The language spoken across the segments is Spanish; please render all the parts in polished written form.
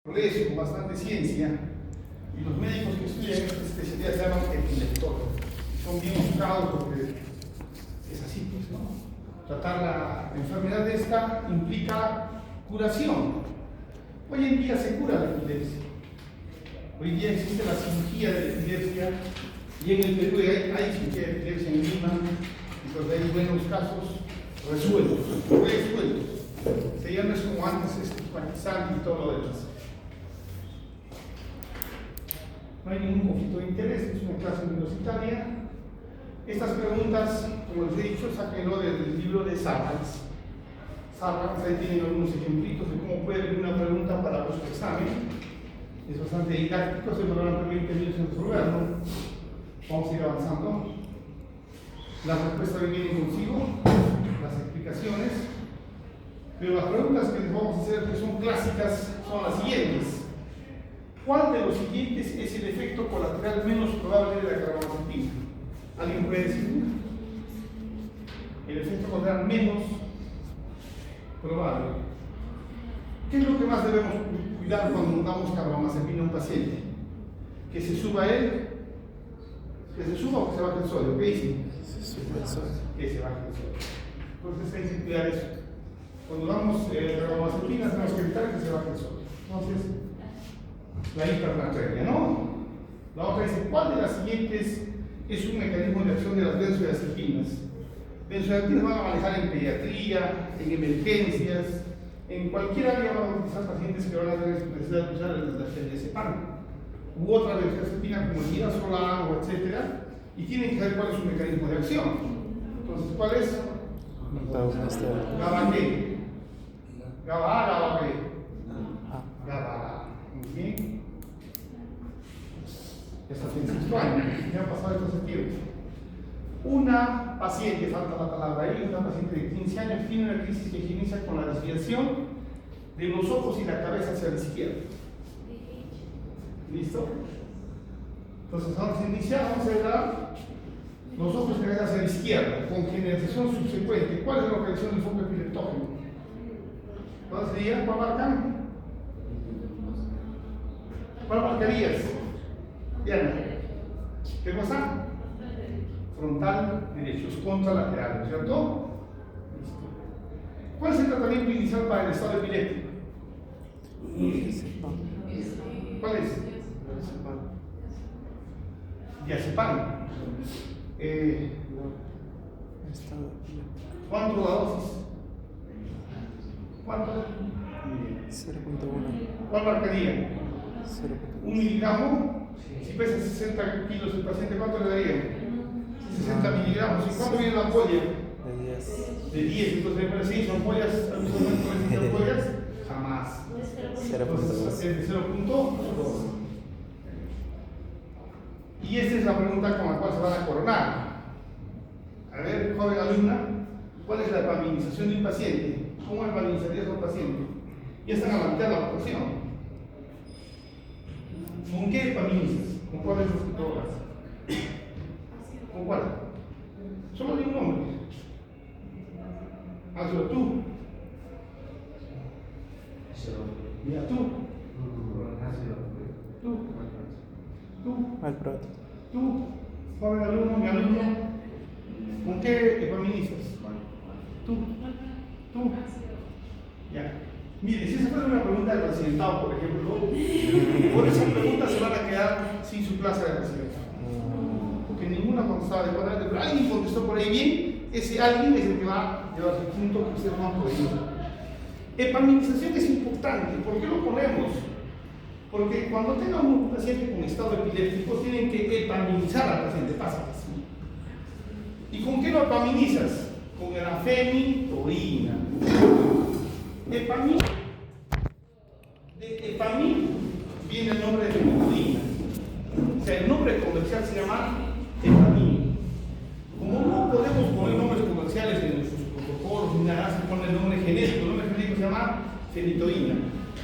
progreso, con bastante ciencia, y los médicos que estudian esta especialidad se llaman epileptólogos. Son bien buscados porque es así, pues, ¿no? Tratar la enfermedad de esta implica curación. Hoy en día se cura la epilepsia. Hoy día existe la cirugía de la epilepsia, y en el Perú hay cirugía de epilepsia en Lima, y pues hay buenos casos resueltos. Se llama eso como antes, estigmatizante y todo lo demás. No hay ningún conflicto de interés, es una clase universitaria. Estas preguntas, como les he dicho, sáquenlo del libro de Sarrans. Sarrans, ahí tienen algunos ejemplitos de cómo puede venir una pregunta para vuestro examen. Es bastante didáctico, se demoran 20 minutos en resolverlo. Vamos a ir avanzando. Las respuestas vienen consigo, las explicaciones. Pero las preguntas que les vamos a hacer, que son clásicas, son las siguientes. ¿Cuál de los siguientes es el efecto colateral menos probable de la carbamazepina? ¿Alguien puede decir? El efecto colateral menos probable. ¿Qué es lo que más debemos cuidar cuando damos carbamazepina a un paciente? ¿Que se suba él? ¿Que se suba o que se baje el sodio? ¿Qué dicen? Que se baje el sodio. Entonces hay que cuidar eso. Cuando damos carbamazepina tenemos que evitar que se baje el sodio. Entonces, la hipernatremia, ¿no? La otra dice, ¿cuál de las siguientes es un mecanismo de acción de las benzodiazepinas? Benzodiazepinas van a manejar en pediatría, en emergencias, en cualquier área van a utilizar pacientes que van a tener necesidad de usar el diazepam u otra benzodiazepina como el midazolam o etcétera, y tienen que saber cuál es su mecanismo de acción. Entonces, ¿cuál es? GABA ¿qué? GABA A, GABA B. GABA A. Muy bien. Hasta 25 años, ya han pasado estos tiempos. Una paciente, falta la palabra ahí, una paciente de 15 años tiene una crisis que inicia con la desviación de los ojos y la cabeza hacia la izquierda. ¿Listo? Entonces, antes de iniciar, vamos a ver los ojos y la cabeza hacia la izquierda, con generalización subsecuente. ¿Cuál es la localización del foco epileptógeno? ¿Cuál sería? ¿Cuál marcan? ¿Cuál marcarías? Diana. ¿Qué cosa? Frontal derecho, es contralateral, ¿cierto? ¿Cuál es el tratamiento inicial para el estado epiléptico? ¿Cuál es? Diazepam. ¿Cuánto la dosis? ¿Cuánto? 0.1. ¿Cuál marcaría? 0.1. 1 miligramo. Si pesa 60 kilos el paciente, ¿cuánto le daría? 60 miligramos. ¿Y cuánto viene la ampolla? De 10. De 10. Entonces, ¿me parece 6 ampollas al mismo momento de 6 ampollas? Jamás. 0.2. Es de 0.2. Y esta es la pregunta con la cual se van a coronar. A ver, joven alumna, ¿cuál es la epaminización de un paciente? ¿Cómo epaminizarías a un paciente? Ya están a la mitad de la operación. ¿Con qué epaminizas? ¿Con cuáles drogas? ¿Con cuál? Solo di un nombre. Hazlo tú. Mira tú. Valproato. Tú, joven alumno, mi alumno, ¿con qué epaminizas? Tú. Ya. Mire, si esa fuera una pregunta del accidentado, por ejemplo, por esa pregunta se van a quedar sin su plaza de accidentado. Porque ninguna contestaba adecuadamente, pero alguien contestó por ahí bien, ese alguien es el que va a llevar el punto que ustedes no han podido. Epaminización es importante. ¿Por qué lo ponemos? Porque cuando tengan un paciente con estado epiléptico, tienen que epaminizar al paciente, pasa así. ¿Y con qué lo epaminizas? Con la fenitoína. Epamin. De epamin viene el nombre de fenitoína. O sea, el nombre comercial se llama epamin. Como no podemos poner nombres comerciales en nuestros protocolos ni nada, se pone el nombre genérico. El nombre genérico se llama fenitoína.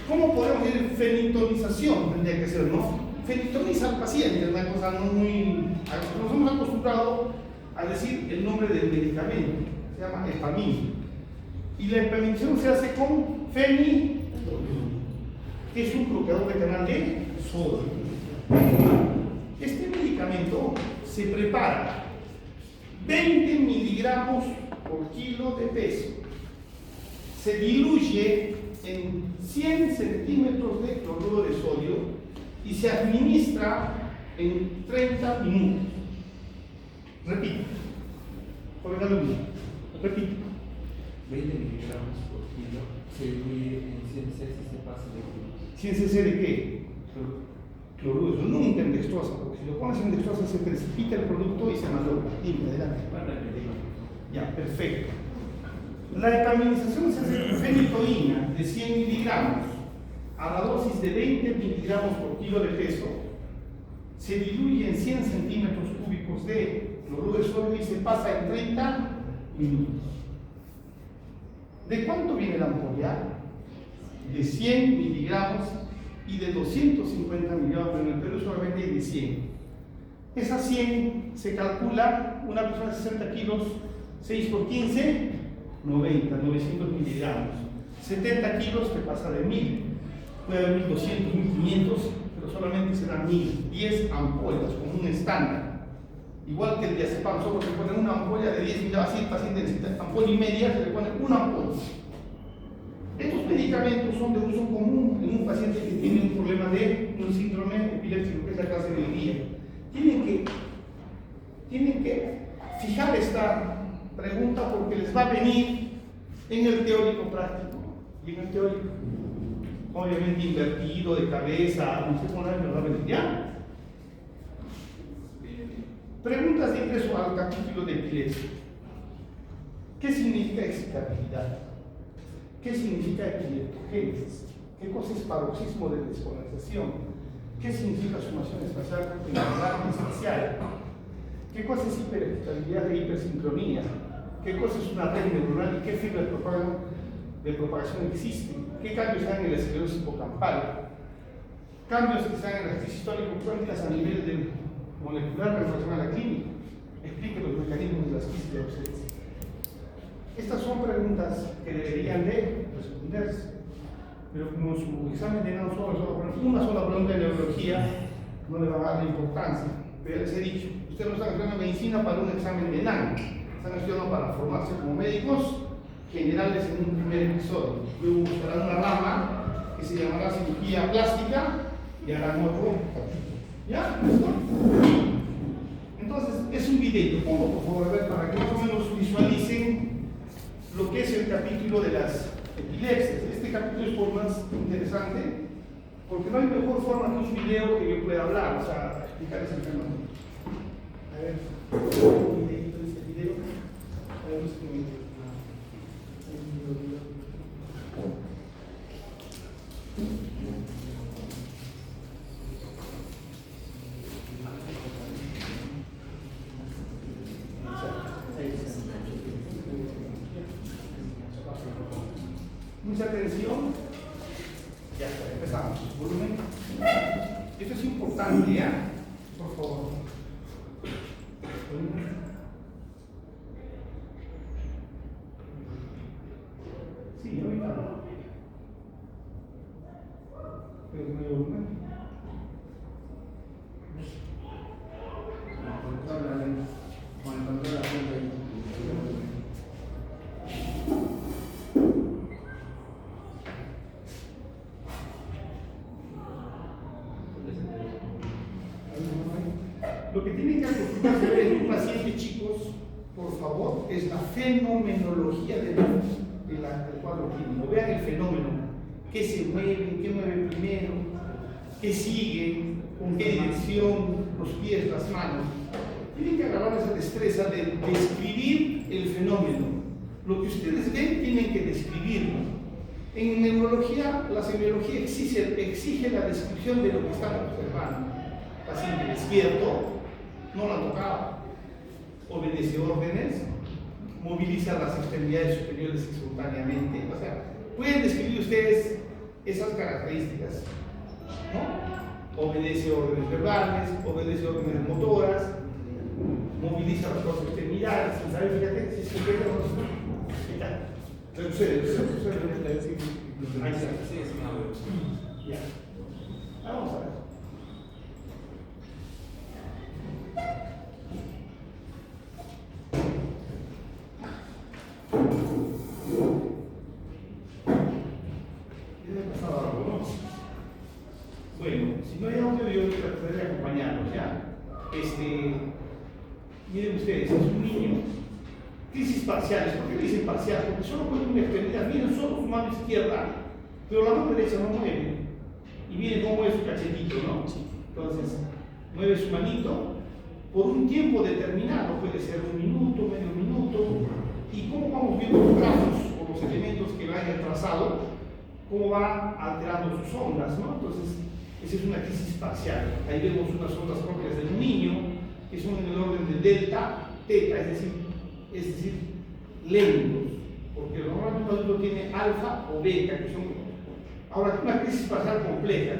¿Cómo podemos decir fenitonización? Tendría que ser, ¿no? Fenitoniza al paciente, es una cosa no muy. Nos hemos acostumbrado a decir el nombre del medicamento, se llama epamin. Y la epaminización se hace con fenitoína. que es un bloqueador de canal de sodio. Este medicamento se prepara 20 miligramos por kilo de peso. Se diluye en 100 centímetros de cloruro de sodio y se administra en 30 minutos. Repito, por el alumno, repito. 20 miligramos por kilo se diluye en 100 cc y se pasa de kilo. ¿100 cc de qué? Cloruro, nunca en dextrosa, porque si lo pones en dextrosa se precipita el producto y se malogra. Dime, adelante. Ya, perfecto. La etaminización se hace con fenitoína de 100 miligramos a la dosis de 20 miligramos por kilo de peso. Se diluye en 100 centímetros cúbicos de cloruro de sodio y se pasa en 30 minutos. ¿De cuánto viene la ampolla? De 100 miligramos y de 250 miligramos. En el Perú solamente hay de 100. Esas 100 se calcula, una persona de 60 kilos, 6 por 15, 90, 900 miligramos. 70 kilos te pasa de 1000. Puede haber 1200, 1500, pero solamente serán 1000. 10 ampollas como un estándar. Igual que el diazepam, solo se pone una ampolla de 10 miligramos, así el paciente necesita ampolla y media, se le pone una ampolla. Estos medicamentos son de uso común en un paciente que tiene un problema de un síndrome epiléptico, que es la clase de hoy día. Tienen que fijar esta pregunta porque les va a venir en el teórico práctico y en el teórico. Obviamente invertido, de cabeza, no sé cómo la va a venir. ¿Ya? Preguntas de ingreso al capítulo de epilepsia. ¿Qué significa excitabilidad? ¿Qué significa epileptogénesis? ¿Qué cosa es paroxismo de descolonización? ¿Qué significa sumación espacial continuada espacial? ¿Qué cosa es hiperexcitabilidad e hipersincronía? ¿Qué cosa es una red neuronal y qué fibras de propagación existen? ¿Qué cambios hay en la esclerosis hipocampal? Cambios que se dan en las crisis histórico-cuánticas a nivel de molecular en relación a la clínica. Explique los mecanismos de las crisis de obsolescencia. Estas son preguntas que deberían de responderse, pero como su examen de una sola pregunta de neurología no le va a dar la importancia. Pero ya les he dicho, ustedes no están estudiando medicina para un examen de NAN, están estudiando para formarse como médicos generales en un primer episodio. Luego buscarán una rama que se llamará cirugía plástica y harán otro capítulo. ¿Ya? Entonces, es un video, pongo por favor a ver para que más o menos visualicen lo que es el capítulo de las epilepsias. Este capítulo es por más interesante porque no hay mejor forma que un video que yo pueda hablar, o sea, explicarles el fenómeno. A ver, un videito de este video. A ver, mucha atención. Ya está, empezamos. Volumen. Esto es importante, ¿ya? Por favor. Volumen. Sí, ahorita. Pero no hay volumen. Con el control de la punta ahí. Lo que tienen que acostumbrarse a ver en un paciente, chicos, por favor, es la fenomenología del cuadro clínico. Vean el fenómeno, qué se mueve, qué mueve primero, qué sigue, con qué dirección, los pies, las manos. Tienen que agarrar esa destreza de describir el fenómeno. Lo que ustedes ven tienen que describirlo. En neurología, la semiología exige la descripción de lo que están observando. Paciente despierto, no la tocaba, obedece órdenes, moviliza las extremidades superiores espontáneamente. O sea, pueden describir ustedes esas características, ¿no? Obedece órdenes verbales, obedece órdenes motoras, moviliza las dos extremidades, ¿sabes? Fíjate, si es que retrocede. Ahí está. Ya. Vamos a ver. ¿Qué le ha pasado algo, no? Bueno, si no hay audio, yo trataré de acompañarlos, ¿ya? Miren ustedes, es un niño. Crisis parciales. ¿Por qué le dicen parcial? Porque solo puede una extremidad. Miren solo su mano izquierda, pero la mano derecha no mueve. Y miren cómo mueve su cachetito, ¿no? Entonces, mueve su manito por un tiempo determinado. Puede ser 1 minuto, medio minuto. Y cómo vamos viendo los brazos o los elementos que va en el trazado, cómo va alterando sus ondas, ¿no? Entonces, esa es una crisis parcial. Ahí vemos unas ondas propias del niño, que son en el orden de delta, teta, es decir, lentos, porque normalmente un adulto tiene alfa o beta, que son. Ahora, una crisis parcial compleja,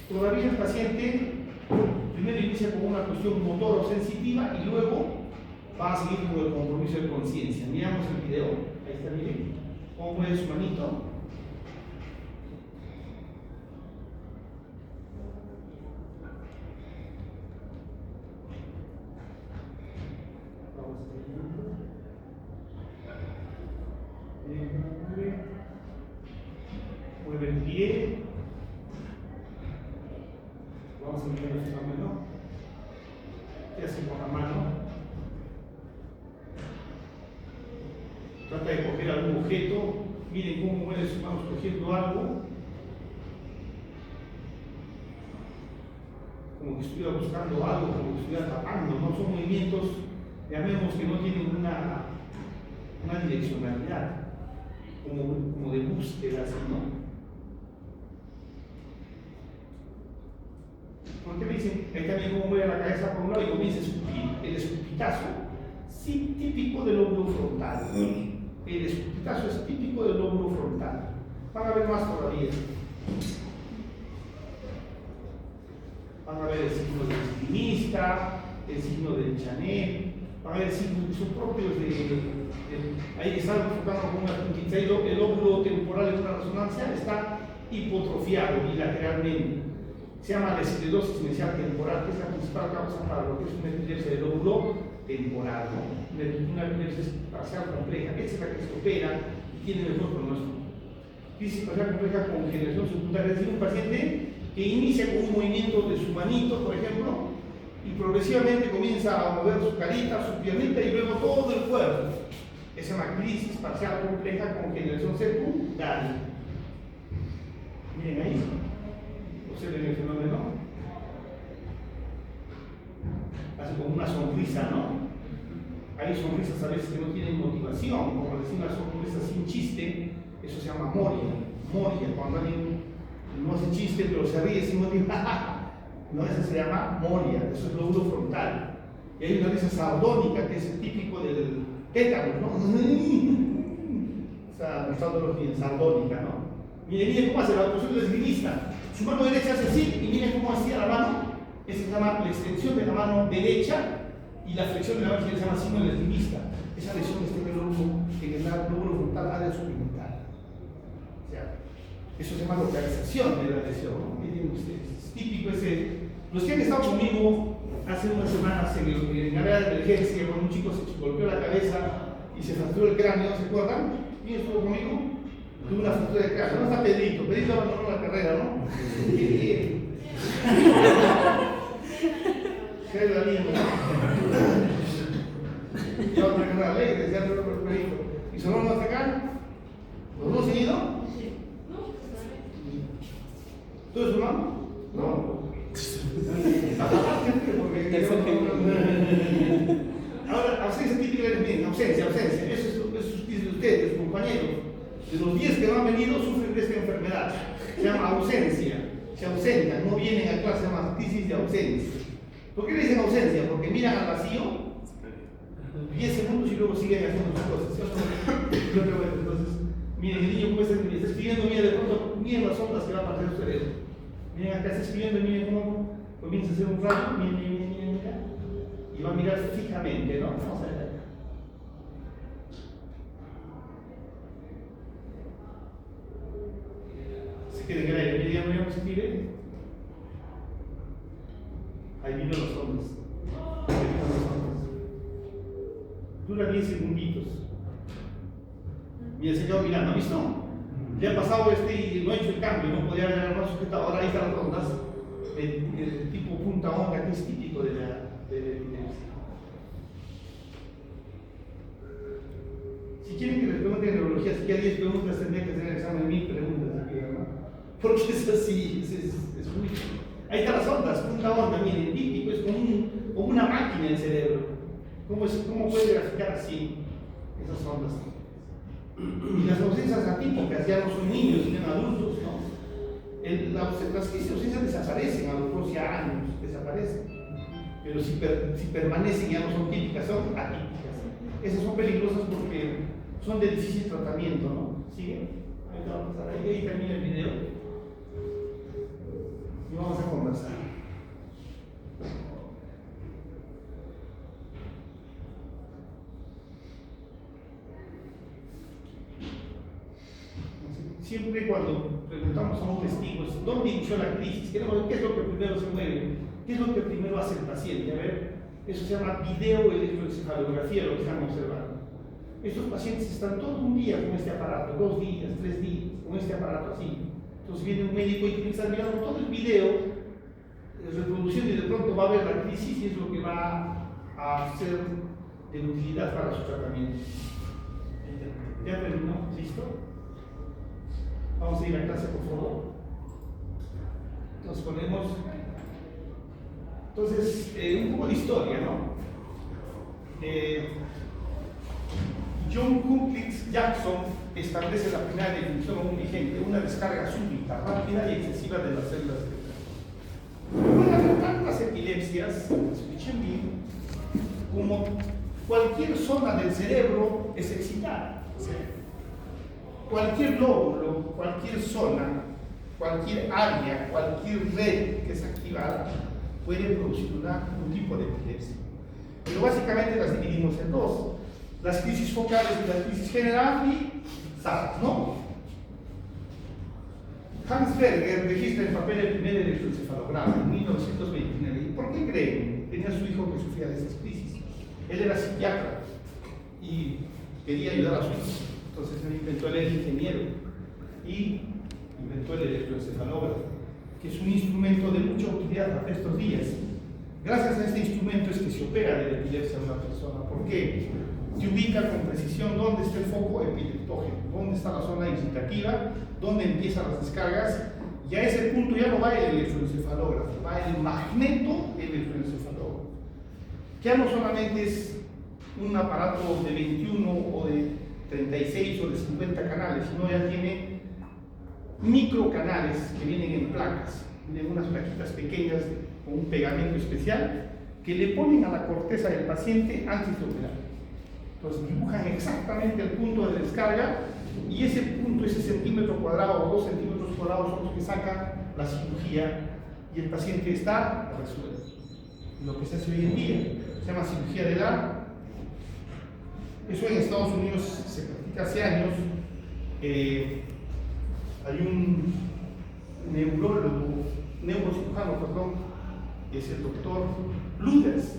todavía el paciente primero inicia con una cuestión motor o sensitiva y luego va a seguir con el compromiso de conciencia. Miramos el video, ahí está, miren, cómo mueve su manito. Mueve el pie. Vamos a mirar el fenómeno. ¿Qué hace con la mano? Trata de coger algún objeto. Miren cómo mueve sus manos cogiendo algo. Como que estuviera buscando algo, como que estuviera tapando, ¿no? Son movimientos, llamemos que no tienen una direccionalidad, como de búsqueda, así, ¿no? ¿Por qué me dicen? Ahí también cómo mueve la cabeza por un lado y comienza a escupir. El escupitazo, sí, típico del lóbulo frontal. El escupitazo es típico del lóbulo frontal. Van a ver más todavía. Van a ver el signo del esgrimista, el signo del Chanel, van a ver signos que son propios ahí están enfocando con una puntita. El lóbulo temporal en una resonancia está hipotrofiado bilateralmente. Se llama la esclerosis mesial temporal, que es la principal causa para lo que es una epilepsia del lóbulo temporal, ¿no? Una epilepsia parcial compleja. Esa es la que se opera y tiene mejor pronóstico. Crisis parcial compleja con generación secundaria, es decir, un paciente que inicia con un movimiento de su manito, por ejemplo, y progresivamente comienza a mover su carita, su piernita y luego todo el cuerpo. Esa es una crisis parcial compleja con generación secundaria. Miren ahí. Observen el fenómeno. Hace como una sonrisa, ¿no? Hay sonrisas a veces que no tienen motivación, como decir una sonrisa sin chiste, eso se llama moria. Moria, cuando alguien no hace chiste pero se ríe sin motivo. No, eso se llama moria, eso es lóbulo frontal. Y hay una risa sardónica que es el típico del tétano, ¿no? O sea, mostrando los dientes, sardónica, ¿no? Miren cómo hace la posición del esgrimista. Su mano derecha hace así y miren cómo hacía la mano. Esa se llama la extensión de la mano derecha y la flexión de la mano izquierda se llama signo del esgrimista. Esa lesión está en el lóbulo frontal área subliminal. O sea, eso se llama localización de la lesión, ¿no? Miren ustedes, es típico ese. Los que han estado conmigo hace unas semanas en la área de emergencia, cuando un chico se golpeó la cabeza y se fracturó el cráneo, ¿se acuerdan? ¿Quién estuvo conmigo? Tuve una fractura de cráneo. ¿Dónde está Pedrito? Pedrito abandonó la carrera, ¿no? ¿Qué es la niña? Yo otra carrera alegre, decía el Pedrito. ¿Y solo nos acá? ¿Los dos seguidos? ¿Tú eres su mamá? No. Ahora, ausencia típica de ausencia. Eso es de ustedes, sus compañeros. De los 10 que no han venido, sufren de esta enfermedad. Se llama ausencia. Se ausentan, no vienen a clase, se llama crisis de ausencia. ¿Por qué le dicen ausencia? Porque miran al vacío 10 segundos y luego siguen haciendo sus cosas. Entonces, miren, el niño está escribiendo, miren de pronto, miren las ondas que va a pasar su cerebro. Miren acá está escribiendo, miren cómo comienza a hacer un rayo, miren acá. Y va a mirar fijamente, ¿no? Vamos a ver acá. Se quede en el aire. Mira, ya no se escribe. Ahí vino las ondas. Dura 10 segunditos. Y el señor mirando, ¿ha visto? Le ha pasado y no ha hecho el cambio, no podía haber más sujetado. Ahora ahí están las ondas. El tipo punta onda que es típico de la epilepsia. Si quieren que les pregunten en neurología, si queda 10 preguntas, tendría que tener el examen de 1000 preguntas aquí, ¿verdad? Porque es así, es muy. Ahí están las ondas, punta onda, miren, típico, es como una máquina el cerebro. ¿Cómo puede graficar así esas ondas? Y las ausencias atípicas ya no son niños, sino adultos, ¿no? Las ausencias desaparecen a los 12 años, desaparecen. Pero si permanecen ya no son típicas, son atípicas. Esas son peligrosas porque son de difícil tratamiento, ¿no? ¿Sigue? Ahí termina el video. Y vamos a conversar. Siempre cuando preguntamos a un testigo, ¿dónde inició la crisis? ¿Qué es lo que primero se mueve? ¿Qué es lo que primero hace el paciente? A ver, eso se llama videoelectroencefalografía, lo que están observando. Estos pacientes están todo un día con este aparato, 2 días, 3 días, con este aparato así. Entonces viene un médico y tiene que estar mirando todo el video, reproduciendo, y de pronto va a ver la crisis y es lo que va a ser de utilidad para su tratamiento. ¿Ya terminó? ¿Listo? Vamos a ir a clase, por favor. Nos ponemos. Entonces, un poco de historia, ¿no? John Cunliffe Jackson establece la primera definición aún vigente, una descarga súbita, rápida y excesiva de las células cerebrales. Pueden haber tantas epilepsias, escuchen bien, como cualquier zona del cerebro es excitada. Cualquier lóbulo, cualquier zona, cualquier área, cualquier red que es activada puede producir un tipo de epilepsia. Pero básicamente las dividimos en dos: las crisis focales y la crisis general y SARS, ¿no? Hans Berger registra en papel el primer electroencefalograma en 1929. ¿Y por qué creen? Tenía su hijo que sufría de esas crisis. Él era psiquiatra y quería ayudar a su hijo. Entonces él inventó el ingeniero y inventó el electroencefalógrafo, que es un instrumento de mucha utilidad hasta estos días. Gracias a este instrumento es que se opera de la epilepsia a una persona. ¿Por qué? Se ubica con precisión dónde está el foco epileptógeno, dónde está la zona excitativa, dónde empiezan las descargas, y a ese punto ya no va el electroencefalógrafo, va el magneto electroencefalógrafo, que ya no solamente es un aparato de 21 o de 36 o de 50 canales, sino ya tiene microcanales que vienen en placas, vienen unas plaquitas pequeñas con un pegamento especial que le ponen a la corteza del paciente antes de operar. Entonces dibujan exactamente el punto de descarga y ese punto, ese centímetro cuadrado o 2 centímetros cuadrados son los que sacan la cirugía y el paciente está resuelto. Lo que se hace hoy en día se llama cirugía de la. Eso en Estados Unidos se practica hace años. Hay un neurocirujano, es el doctor Luders.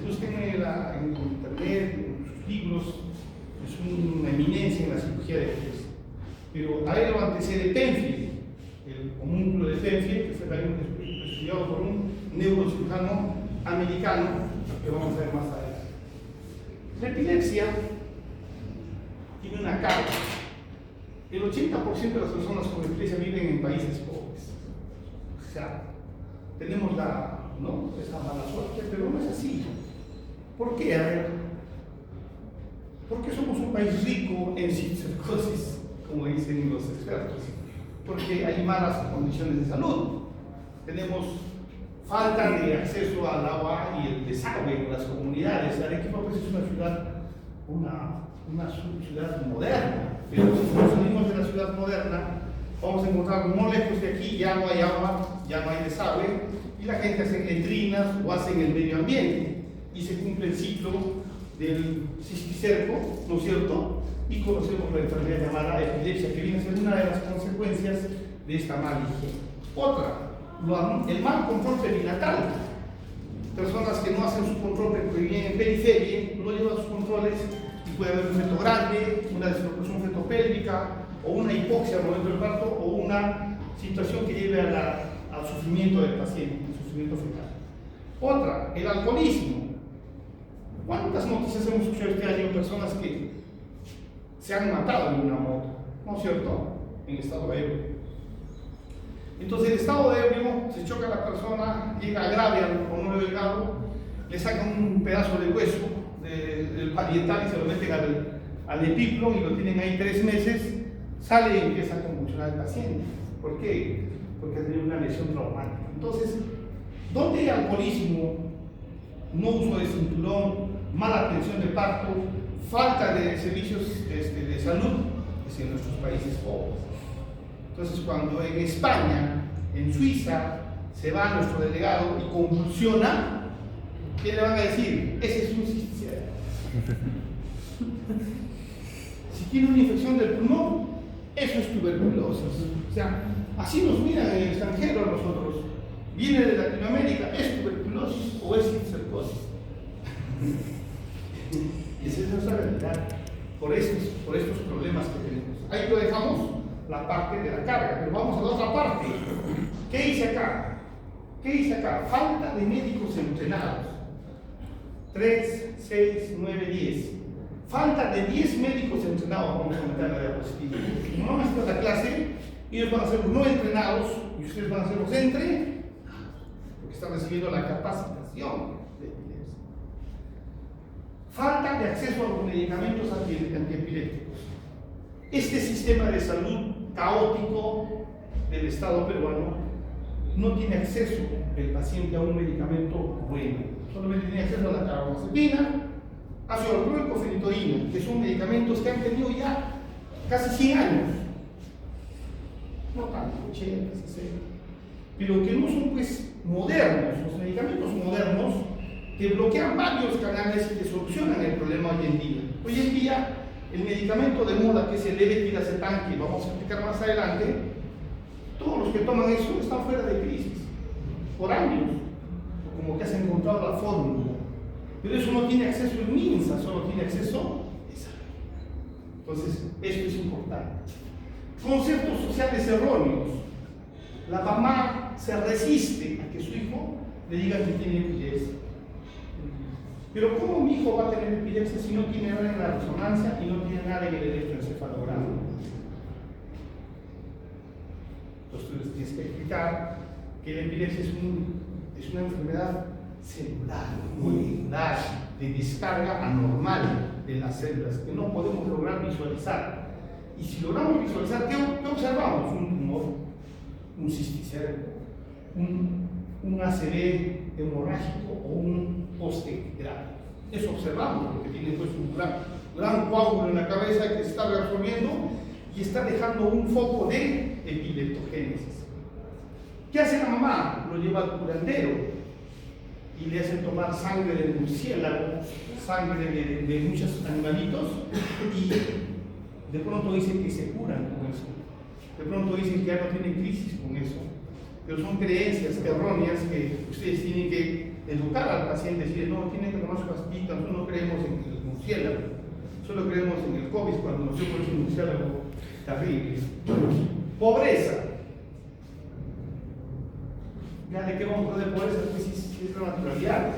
Busquen en internet, en sus libros, es una eminencia en la cirugía de epilepsia. Pero a él lo antecede Penfield, el homúnculo de Penfield, que fue también estudiado por un neurocirujano americano, que vamos a ver más adelante. La epilepsia tiene una carga. El 80% de las personas con epilepsia viven en países pobres. O sea, tenemos esa mala suerte, pero no es así. ¿Por qué? A ver, porque somos un país rico en psicosis, como dicen los expertos. Porque hay malas condiciones de salud. Tenemos falta de acceso al agua y el desagüe en las comunidades. Arequipa pues es una ciudad moderna, pero si nos salimos de la ciudad moderna vamos a encontrar no lejos de aquí ya no hay agua, ya no hay desagüe y la gente hace letrinas o hace en el medio ambiente y se cumple el ciclo del cisticerco, ¿no es cierto? y conocemos la enfermedad llamada epilepsia, que viene a ser una de las consecuencias de esta mala higiene. Otra, el mal control perinatal. Personas que no hacen su control porque vienen en periferia, no llevan sus controles y puede haber un feto grande, una descompresión fetopélvica o una hipoxia al momento del parto o una situación que lleve al sufrimiento del paciente, al sufrimiento fetal. Otra, el alcoholismo. ¿Cuántas noticias hemos escuchado este año de personas que se han matado en una moto? ¿No es cierto? En estado ebrio. Entonces, el estado de ebrio, se choca la persona, llega grave con un delgado, le sacan un pedazo de hueso del parietal y se lo meten al epíplon y lo tienen ahí 3 meses, sale y empieza a convulsionar el paciente. ¿Por qué? Porque ha tenido una lesión traumática. Entonces, ¿dónde hay alcoholismo, no uso de cinturón, mala atención de parto, falta de servicios de salud? Es en nuestros países pobres. Entonces, cuando en España, en Suiza, se va nuestro delegado y convulsiona, ¿qué le van a decir? Ese es un cisticerco. Si tiene una infección del pulmón, eso es tuberculosis. O sea, así nos miran en el extranjero a nosotros. Viene de Latinoamérica, ¿es tuberculosis o es cisticercosis? Y esa es nuestra realidad, por estos problemas que tenemos. Ahí lo dejamos, la parte de la carga, pero vamos a la otra parte. ¿Qué hice acá? ¿Qué hice acá? Falta de médicos entrenados. 3, 6, 9, 10. Falta de 10 médicos entrenados, vamos a meter en la diapositiva. No vamos a hacer la clase, ellos van a ser los no entrenados y ustedes van a ser los entre, porque están recibiendo la capacitación de epilepsia. Falta de acceso a los medicamentos antiepilépticos. Este sistema de salud caótico del Estado peruano no tiene acceso el paciente a un medicamento bueno. Solamente tiene acceso a la carbamazepina, ácido valproico, fenitoína, que son medicamentos que han tenido ya casi 100 años. No tanto, 80, 60. Pero que no son pues modernos, los medicamentos modernos que bloquean varios canales y que solucionan el problema hoy en día. Hoy en día, el medicamento de moda que es el levetiracetam, que vamos a explicar más adelante, todos los que toman eso están fuera de crisis, por años, o como que has encontrado la fórmula. Pero eso no tiene acceso el MINSA, solo tiene acceso esa. Entonces, esto es importante. Conceptos sociales erróneos. La mamá se resiste a que su hijo le diga que tiene epilepsia. Pero ¿cómo mi hijo va a tener epilepsia si no tiene nada en la resonancia y no tiene nada en el electroencefalograma? Entonces tú les tienes que explicar que la epilepsia es una enfermedad celular, molecular, de descarga anormal de las células que no podemos lograr visualizar. Y si logramos visualizar, ¿qué observamos? Un tumor, un cisticerco, un ACV hemorrágico o un poste grave. Eso observamos, porque tiene pues un gran coágulo en la cabeza que se está reabsorbiendo y está dejando un foco de epileptogénesis. ¿Qué hace la mamá? Lo lleva al curandero y le hacen tomar sangre de murciélago, sangre de muchos animalitos, y de pronto dicen que se curan con eso. De pronto dicen que ya no tienen crisis con eso. Pero son creencias erróneas que ustedes tienen que educar al paciente, decir, no, tienen que tomar su pastillita, nosotros no creemos en el murciélago, solo creemos en el COVID cuando nos hemos hecho un murciélago terrible. Pobreza. ¿Ya de qué vamos a hablar de pobreza? Pues es la naturalidad.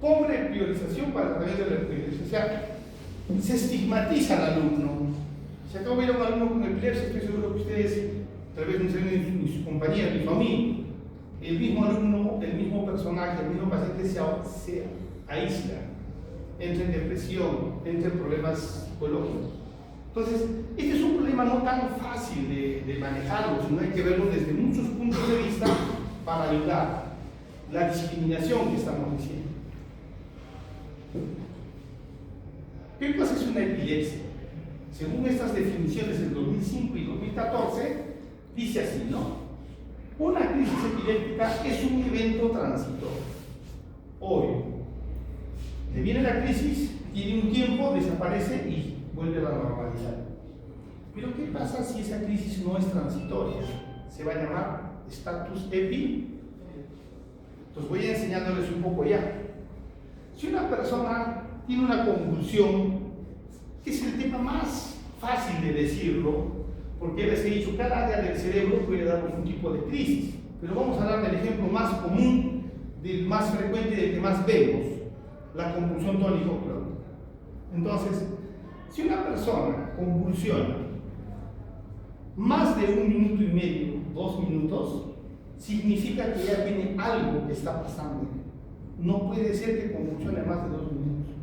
Pobre priorización para el tratamiento de la epilepsia. O sea, se estigmatiza al alumno. Si acabo de ir a un alumno con epilepsia, estoy seguro que ustedes, tal vez no saben en su compañía, en mi familia, el mismo alumno, el mismo personaje, el mismo paciente se aísla, entra en depresión, entra en problemas psicológicos. Entonces, este es un problema no tan fácil de manejarlo, sino hay que verlo desde muchos puntos de vista para ayudar. La discriminación que estamos diciendo. ¿Qué cosa es una epilepsia? Según estas definiciones del 2005 y 2014, dice así, ¿no? Una crisis epiléptica es un evento transitorio. Hoy, le viene la crisis, tiene un tiempo, desaparece y vuelve a la normalidad. Pero ¿qué pasa si esa crisis no es transitoria? Se va a llamar status epi. Entonces voy a enseñándoles un poco ya. Si una persona tiene una convulsión, que es el tema más fácil de decirlo, porque les he dicho, cada área del cerebro puede darnos un tipo de crisis, pero vamos a dar el ejemplo más común, del más frecuente y del que más vemos, la convulsión tónico-clónica. Entonces, si una persona convulsiona más de 1 minuto y medio, 2 minutos, significa que ya tiene algo que está pasando. No puede ser que convulsione más de 2 minutos.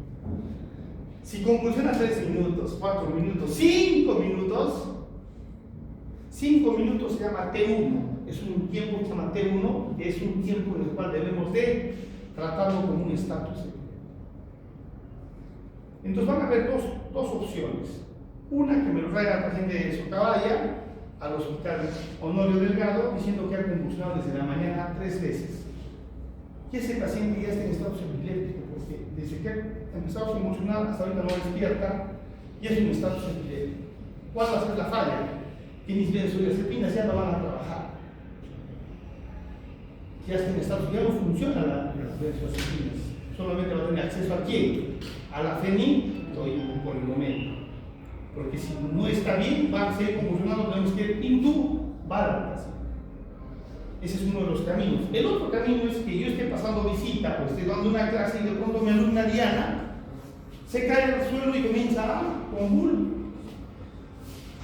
Si convulsiona 3 minutos, 4 minutos, 5 minutos, 5 minutos se llama T1. Es un tiempo que se llama T1, que es un tiempo en el cual debemos de tratarlo como un estatus. Entonces van a haber dos opciones. Una, que me lo traiga la paciente de Socabaya al hospital Honorio Delgado diciendo que ha convulsionado desde la mañana 3 veces. Y ese paciente ya está en estado epiléptico, porque desde que ha empezado a convulsionar hasta ahorita no despierta, y es un estado epiléptico. ¿Cuál va a ser la falla? Que mis benzodiazepinas ya no van a trabajar. Ya está en estado, ya no funciona las benzodiazepinas. Solamente va a tener acceso a quién? A la fenil por el momento. Porque si no está bien, va a seguir convulsionando, tenemos que intubar al paciente. Ese es uno de los caminos. El otro camino es que yo esté pasando visita o esté dando una clase y de pronto mi alumna Diana se cae al suelo y comienza a convulsionar.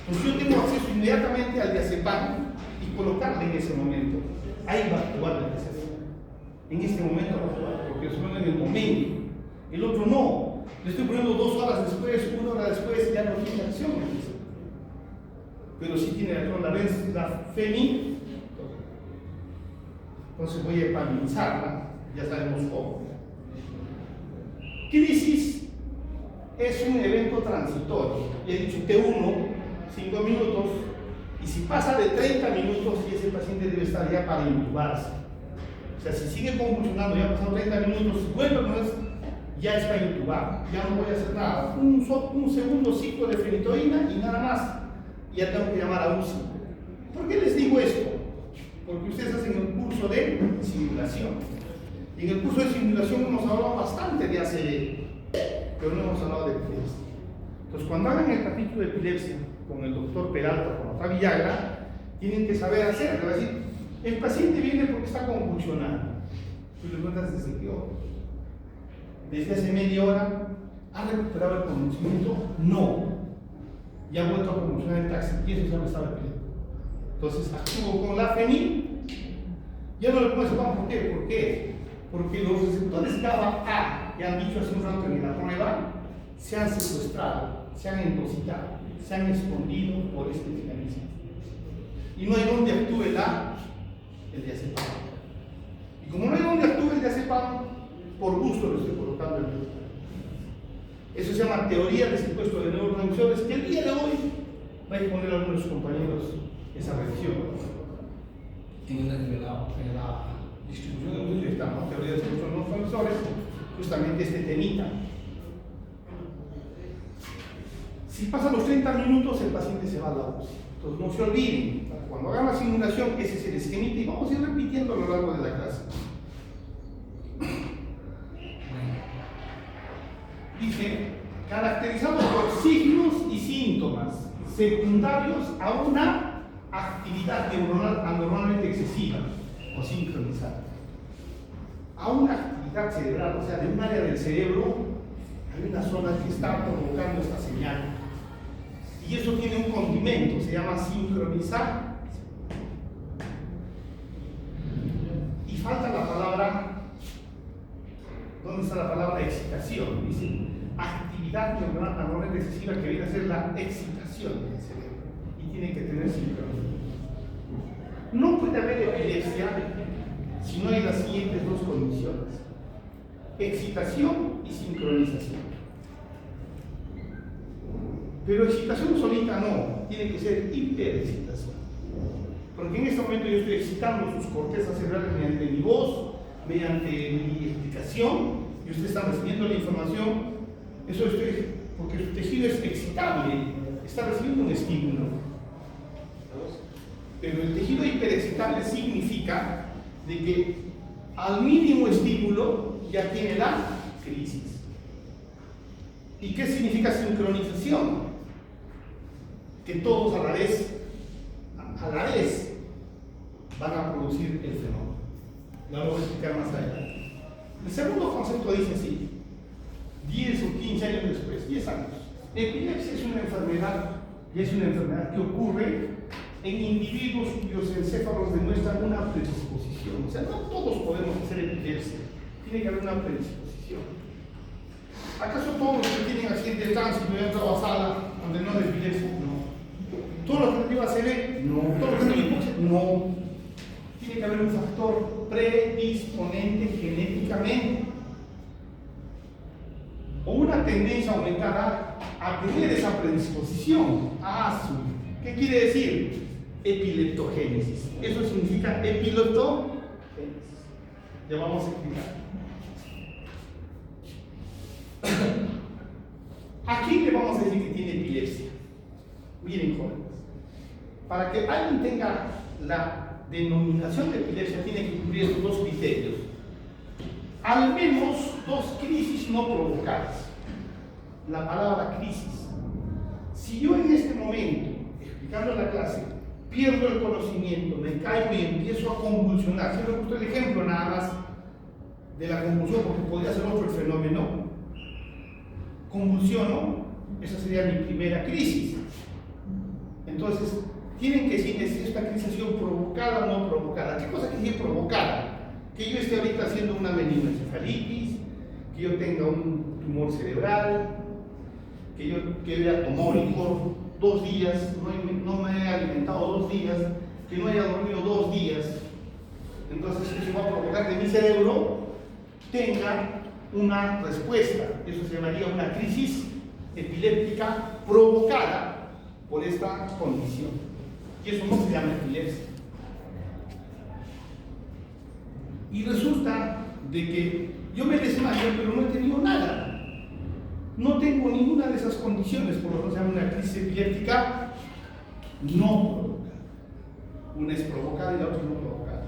Entonces yo tengo acceso inmediatamente al diazepam y colocarle en ese momento. Ahí va a actuar el diazepam. En este momento va a actuar, porque resuelve en el momento. El otro no. Le estoy poniendo 2 horas después, 1 hora después, ya no tiene acción. Pero sí tiene acción la fenil. Entonces voy a epaminizarla, ya sabemos cómo. Crisis es un evento transitorio. He dicho T1, 5 minutos, y si pasa de 30 minutos, ese paciente debe estar ya para intubarse. O sea, si sigue convulsionando, ya pasan 30 minutos, vuelve a ponerse, ya está intubado, ya no voy a hacer nada. Un segundo ciclo de fenitoína y nada más. Ya tengo que llamar a UCI. ¿Por qué les digo esto? Porque ustedes hacen el curso de simulación. Y en el curso de simulación hemos hablado bastante de ACV, pero no hemos hablado de epilepsia. Entonces, cuando hagan el capítulo de epilepsia con el doctor Peralta, con la Villagra, tienen que saber hacer. Es decir, el paciente viene porque está convulsionando. Tú le preguntas desde qué hora. Desde hace media hora, ¿ha recuperado el conocimiento? No. Y ha vuelto a convulsionar el taxi. Y eso se llama estado epiléptico. Entonces actúo con la fenil. Ya no le pongo ese pan. ¿Por qué? ¿Por qué? Porque los receptores GABA A, que han dicho hace un rato en la prueba, se han secuestrado, se han endositado, se han escondido por este mecanismo. Y no hay donde actúe el diazepam. Y como no hay donde actúe el diazepam, por gusto lo estoy colocando en el diazepam. Eso se llama teoría de secuestro de neurotransmisores, que el día de hoy va a exponer a algunos compañeros esa revisión. En la Distribución de luz está, ¿no? Teoría de secuestro de neurotransmisores, justamente este temita. Si pasan los 30 minutos, el paciente se va a la UCI. Entonces no se olviden, cuando hagan la simulación, ese es el esquemita y vamos a ir repitiendo a lo largo de la clase. Dice, caracterizados por signos y síntomas secundarios a una actividad neuronal anormalmente excesiva o sincronizada. A una actividad cerebral, o sea, de un área del cerebro, hay una zona que está provocando esta señal. Y eso tiene un condimento, se llama sincronizar. Y falta la palabra, ¿dónde está la palabra excitación? Dice, actividad neuronal anormalmente excesiva, que viene a ser la excitación del cerebro. Y tiene que tener sincronización. No puede haber epilepsia si no hay las siguientes 2 condiciones: excitación y sincronización. Pero excitación solita no, tiene que ser hiperexcitación. Porque en este momento yo estoy excitando sus cortezas cerebrales mediante mi voz, mediante mi explicación, y ustedes están recibiendo la información. Eso estoy porque su tejido es excitable, está recibiendo un estímulo. Pero el tejido hiperexcitable significa de que al mínimo estímulo ya tiene la crisis. ¿Y qué significa sincronización? Que todos a la vez van a producir el fenómeno. Lo vamos a explicar más adelante. El segundo concepto dice así: 10 o 15 años después, 10 años. Epilepsia es una enfermedad, y es una enfermedad que ocurre en individuos cuyos encéfalos demuestran una predisposición. O sea, no todos podemos hacer epilepsia, tiene que haber una predisposición. ¿Acaso todos los que tienen accidente de tránsito y entran a la sala donde no hay epilepsia? No. ¿Todos los que tienen ACV? No. ¿Todos los que tienen hipoxia? No. Tiene que haber un factor predisponente genéticamente, o una tendencia aumentada a tener esa predisposición. ¿Qué quiere decir? Epileptogénesis. Eso significa epileptogénesis. Ya vamos a explicar. Aquí le vamos a decir que tiene epilepsia. Miren, jóvenes, para que alguien tenga la denominación de epilepsia tiene que cumplir estos dos criterios: al menos 2 crisis no provocadas. La palabra crisis. Si yo en este momento, explicando la clase, pierdo el conocimiento, me caigo y empiezo a convulsionar, si me gustó el ejemplo nada más de la convulsión, porque podría ser otro el fenómeno, convulsiono, esa sería mi primera crisis. Entonces, tienen que decir si esta crisis ha sido provocada o no provocada. ¿Qué cosa quiere decir provocada? Que yo esté ahorita haciendo una meningoencefalitis, que yo tenga un tumor cerebral, que yo quede atomórico 2 días, no me haya alimentado 2 días, que no haya dormido 2 días. Entonces eso va a provocar que mi cerebro tenga una respuesta. Eso se llamaría una crisis epiléptica provocada por esta condición. Y eso no se llama epilepsia. Y resulta de que yo me desmayo, pero no he tenido nada. No tengo ninguna de esas condiciones, por lo tanto se llama una crisis epiléptica no provocada. Una es provocada y la otra no provocada.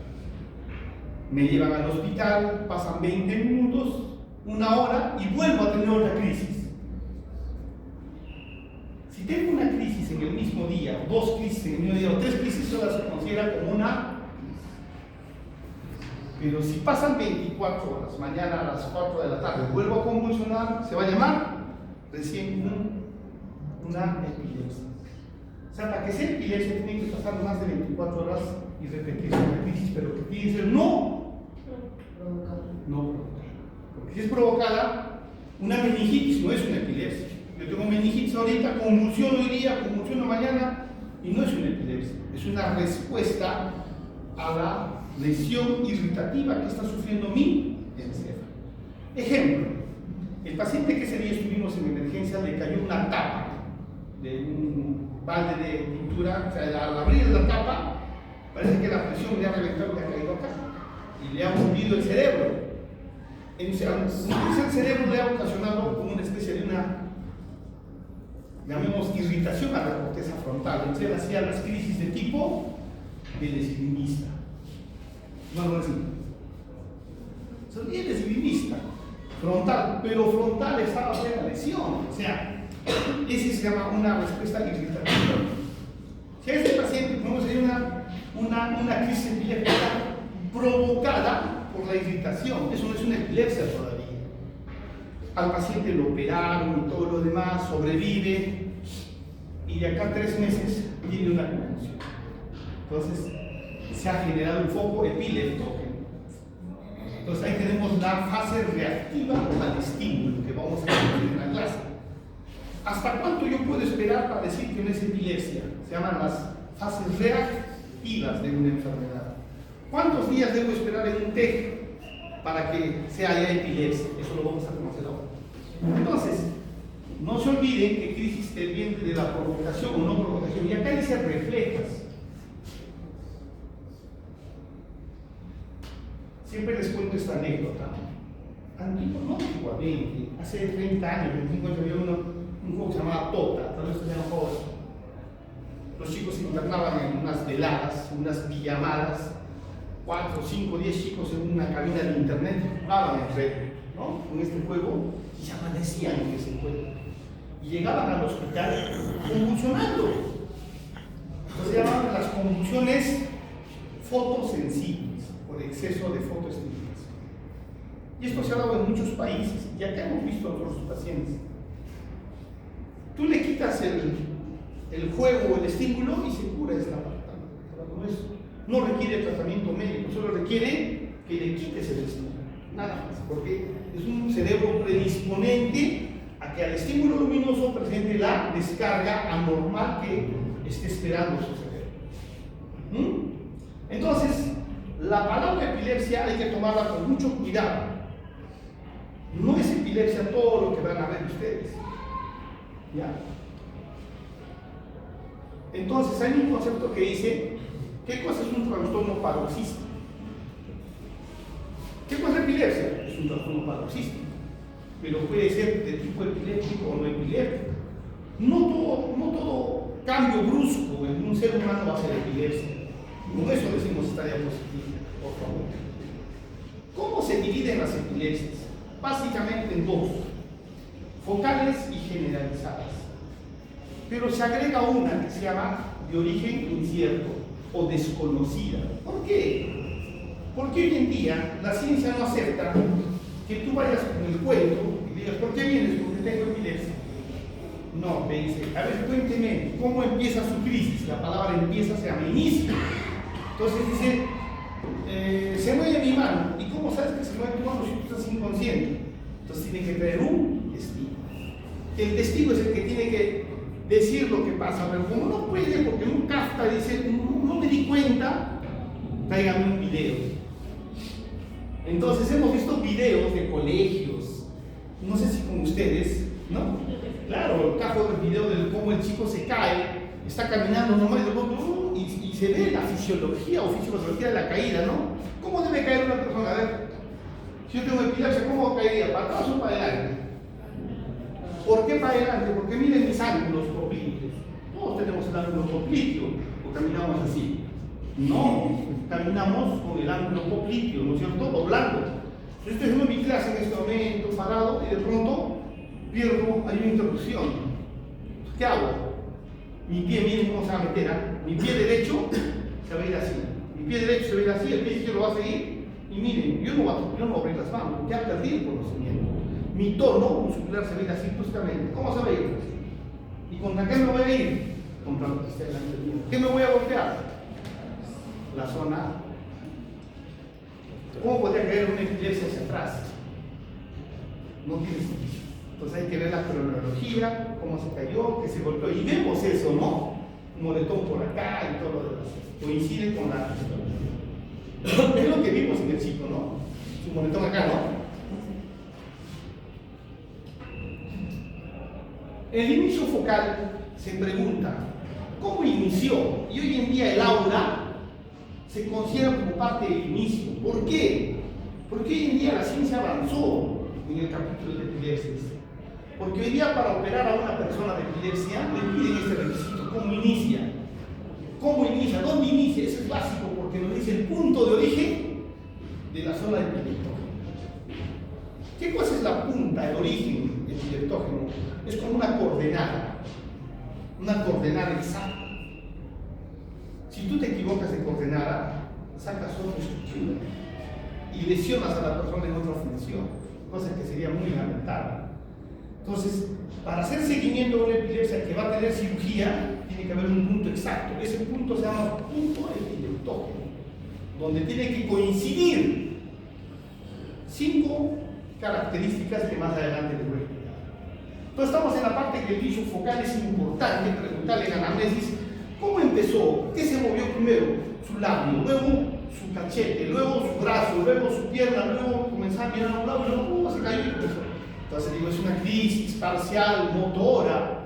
Me llevan al hospital, pasan 20 minutos, 1 hora y vuelvo a tener otra crisis. Si tengo una crisis en el mismo día, o 2 crisis en el mismo día, o 3 crisis, eso se considera como una. Pero si pasan 24 horas, mañana a las 4 de la tarde vuelvo a convulsionar, se va a llamar recién una epilepsia. O sea, para que sea epilepsia tiene que pasar más de 24 horas y repetirse una crisis, pero que tiene que ser no provocada. Porque si es provocada, una meningitis no es una epilepsia. Yo tengo meningitis ahorita, convulsiono hoy día, convulsiono mañana, y no es una epilepsia, es una respuesta a la lesión irritativa que está sufriendo mi encéfalo. Ejemplo: el paciente que ese día estuvimos en emergencia le cayó una tapa de un balde de pintura, o sea, al abrir la tapa parece que la presión le ha reventado y le ha caído acá y le ha hundido el cerebro. El cerebro le ha ocasionado como una especie de una, llamemos, irritación a la corteza frontal. Entonces hacía las crisis de tipo lesbianista. No es son bien lesbianista, frontal, pero frontal estaba en la lesión. O sea, ese se llama una respuesta irritativa. Si a este paciente podemos hacer una crisis epiléptica provocada por la irritación, eso no es una epilepsia todavía. Al paciente lo operaron y todo lo demás, sobrevive, y de acá a 3 meses tiene una convulsión. Entonces, se ha generado un foco epiléptico. Entonces ahí tenemos la fase reactiva al estímulo que vamos a ver en la clase. ¿Hasta cuánto yo puedo esperar para decir que no es epilepsia? Se llaman las fases reactivas de una enfermedad. ¿Cuántos días debo esperar en un TEC para que sea ya epilepsia? Eso lo vamos a conocer ahora. Entonces, no se olviden que crisis depende de la provocación o no provocación. Y acá dice reflejas. Siempre les cuento esta anécdota. Antiguamente, hace 30 años, 25 años, había un juego que se llamaba Tota, tal vez se llama juego. Los chicos se internaban en unas veladas, unas pijamadas, 4, 5, 10 chicos en una cabina de internet, jugaban entre, ¿no? Con este juego y se amanecían en ese juego. Y llegaban al hospital convulsionando. Entonces se llamaban las convulsiones fotosensibles, por exceso de fotoestimulación. Y esto se ha dado en muchos países, y acá hemos visto a otros pacientes. Tú le quitas el juego, el estímulo y se cura esta parte. No requiere tratamiento médico, solo requiere que le quites el estímulo, nada más, porque es un cerebro predisponente a que al estímulo luminoso presente la descarga anormal que esté esperando su cerebro. Entonces, la palabra epilepsia hay que tomarla con mucho cuidado. No es epilepsia todo lo que van a ver ustedes. ¿Ya? Entonces, hay un concepto que dice, ¿qué cosa es un trastorno paroxístico? ¿Qué cosa es epilepsia? Es un trastorno paroxístico, pero puede ser de tipo epiléptico o no epiléptico. No todo cambio brusco en un ser humano va a ser epilepsia. Con eso decimos esta diapositiva, por favor. ¿Cómo se dividen las epilepsias? Básicamente en dos, focales y generalizadas. Pero se agrega una que se llama de origen incierto o desconocida. ¿Por qué? Porque hoy en día la ciencia no acepta que tú vayas con el cuento y digas, ¿por qué vienes? Porque tengo epilepsia. No, me dice, a ver, cuénteme, ¿cómo empieza su crisis? La palabra empieza se llama inicio. Entonces dice, se mueve mi mano. ¿Y cómo sabes que se mueve tu mano si tú estás inconsciente? Entonces tiene que traer un testigo. El testigo es el que tiene que decir lo que pasa, pero como no puede, porque un Kafka dice, no me di cuenta, tráigame un video. Entonces hemos visto videos de colegios, no sé si con ustedes, ¿no? Claro, el caso del video de cómo el chico se cae, está caminando normal y se ve la fisiología o fisiología de la caída, ¿no? ¿Cómo debe caer una persona? A ver, si yo tengo epilepsia, ¿cómo caería? ¿Para atrás o para adelante? ¿Por qué para adelante? Porque miren mis ángulos oblicuos. Todos tenemos el ángulo oblicuo, o caminamos así. No, caminamos con el ángulo oblicuo, ¿no es cierto? Doblando. Yo estoy haciendo mi clase en este momento, parado, y de pronto pierdo, hay una interrupción. ¿Qué hago? Mi pie, miren cómo se va a meter, ¿eh? Mi pie derecho se va a ir así. Mi pie derecho se va a ir así, el pie izquierdo va a seguir. Y miren, yo no voy a abrir las manos, ya perdí el conocimiento. Mi tono muscular se va a ir así bruscamente. ¿Cómo se va a ir? ¿Y contra qué me voy a ir? Contra lo que esté delante mío. ¿Qué me voy a golpear? La zona. ¿Cómo podría caer una epilepsia hacia atrás? No tiene sentido. Entonces hay que ver la cronología, cómo se cayó, qué se golpeó. Y vemos eso, ¿no? Un moretón por acá y todo lo demás. Coincide con la historia. Es lo que vimos en el chico, ¿no? Su moretón acá, ¿no? El inicio focal se pregunta, ¿cómo inició? Y hoy en día el aura se considera como parte del inicio. ¿Por qué? Porque hoy en día la ciencia avanzó en el capítulo de epilepsias. Porque hoy día para operar a una persona de epilepsia le piden este requisito, ¿cómo inicia? ¿Cómo inicia? ¿Dónde inicia? Eso es básico porque nos dice el punto de origen de la zona del epileptógeno. ¿Qué cosa es la punta, el origen del epileptógeno? Es como una coordenada exacta. Si tú te equivocas de coordenada, sacas otra estructura y lesionas a la persona en otra función, cosa que sería muy lamentable. Entonces, para hacer seguimiento de una epilepsia que va a tener cirugía, tiene que haber un punto exacto. Ese punto se llama punto epileptógeno, donde tiene que coincidir 5 características que más adelante les voy a explicar. Entonces estamos en la parte que el inicio focal es importante, preguntarle en anamnesis cómo empezó, qué se movió primero, su labio, luego su cachete, luego su brazo, luego su pierna, luego comenzar a mirar a un lado y luego se cayó y empezó. Entonces digo, es una crisis parcial, motora,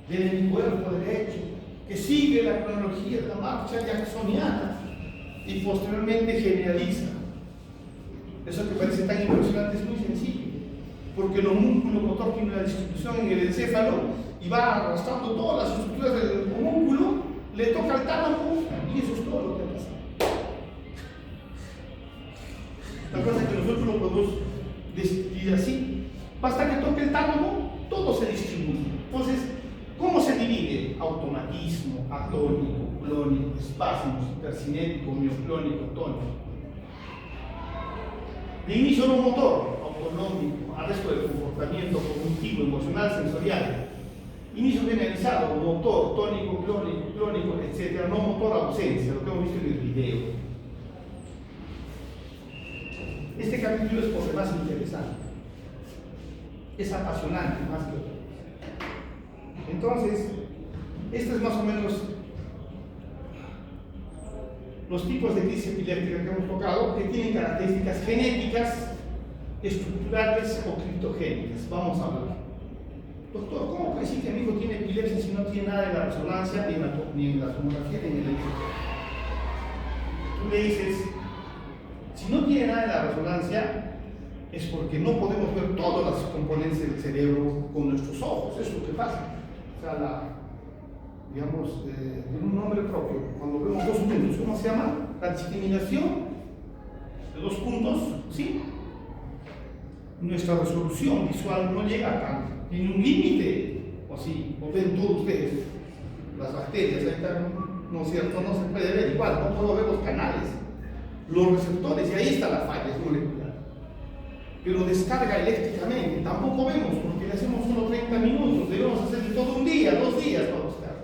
del cuerpo derecho, que sigue la cronología de la marcha jacksoniana y posteriormente generaliza. Eso que parece tan impresionante es muy sencillo. porque el homúnculo motor tiene una distribución en el encéfalo y va arrastrando todas las estructuras del homúnculo, le toca al tálamo y eso es todo lo que pasa. La cosa es que nosotros lo podemos distribuir así. Basta que toque el tálamo, todo se distribuye. Entonces, ¿cómo se divide? Automatismo, atónico, clónico, espasmos, hipercinético, mioclónico, tónico. De inicio no motor, autonómico, arresto del comportamiento cognitivo, emocional, sensorial. Inicio generalizado, motor, tónico, clónico, etc. No motor, ausencia, lo que hemos visto en el video. Este capítulo es por demás interesante. Es apasionante más que otro. Entonces, esto es más o menos los tipos de crisis epiléptica que hemos tocado, que tienen características genéticas, estructurales o criptogénicas. Vamos a hablar. Doctor, ¿cómo puede decir que mi hijo tiene epilepsia si no tiene nada en la resonancia, ni en la tomografía, ni en el electro? Tú le dices, si no tiene nada en la resonancia, es porque no podemos ver todas las componentes del cerebro con nuestros ojos. Eso es lo que pasa. O sea, digamos, tiene un nombre propio. Cuando vemos dos puntos, ¿cómo se llama? La discriminación de dos puntos, ¿sí? Nuestra resolución visual no llega a tanto. Tiene un límite, o sí, o ven todos ustedes, las bacterias, ahí están, ¿no es cierto? No se puede ver igual, no puedo ver los canales, los receptores, y ahí está la falla, es molecular. Pero descarga eléctricamente, tampoco vemos, porque le hacemos solo 30 minutos, debemos hacer todo un día, 2 días para buscar.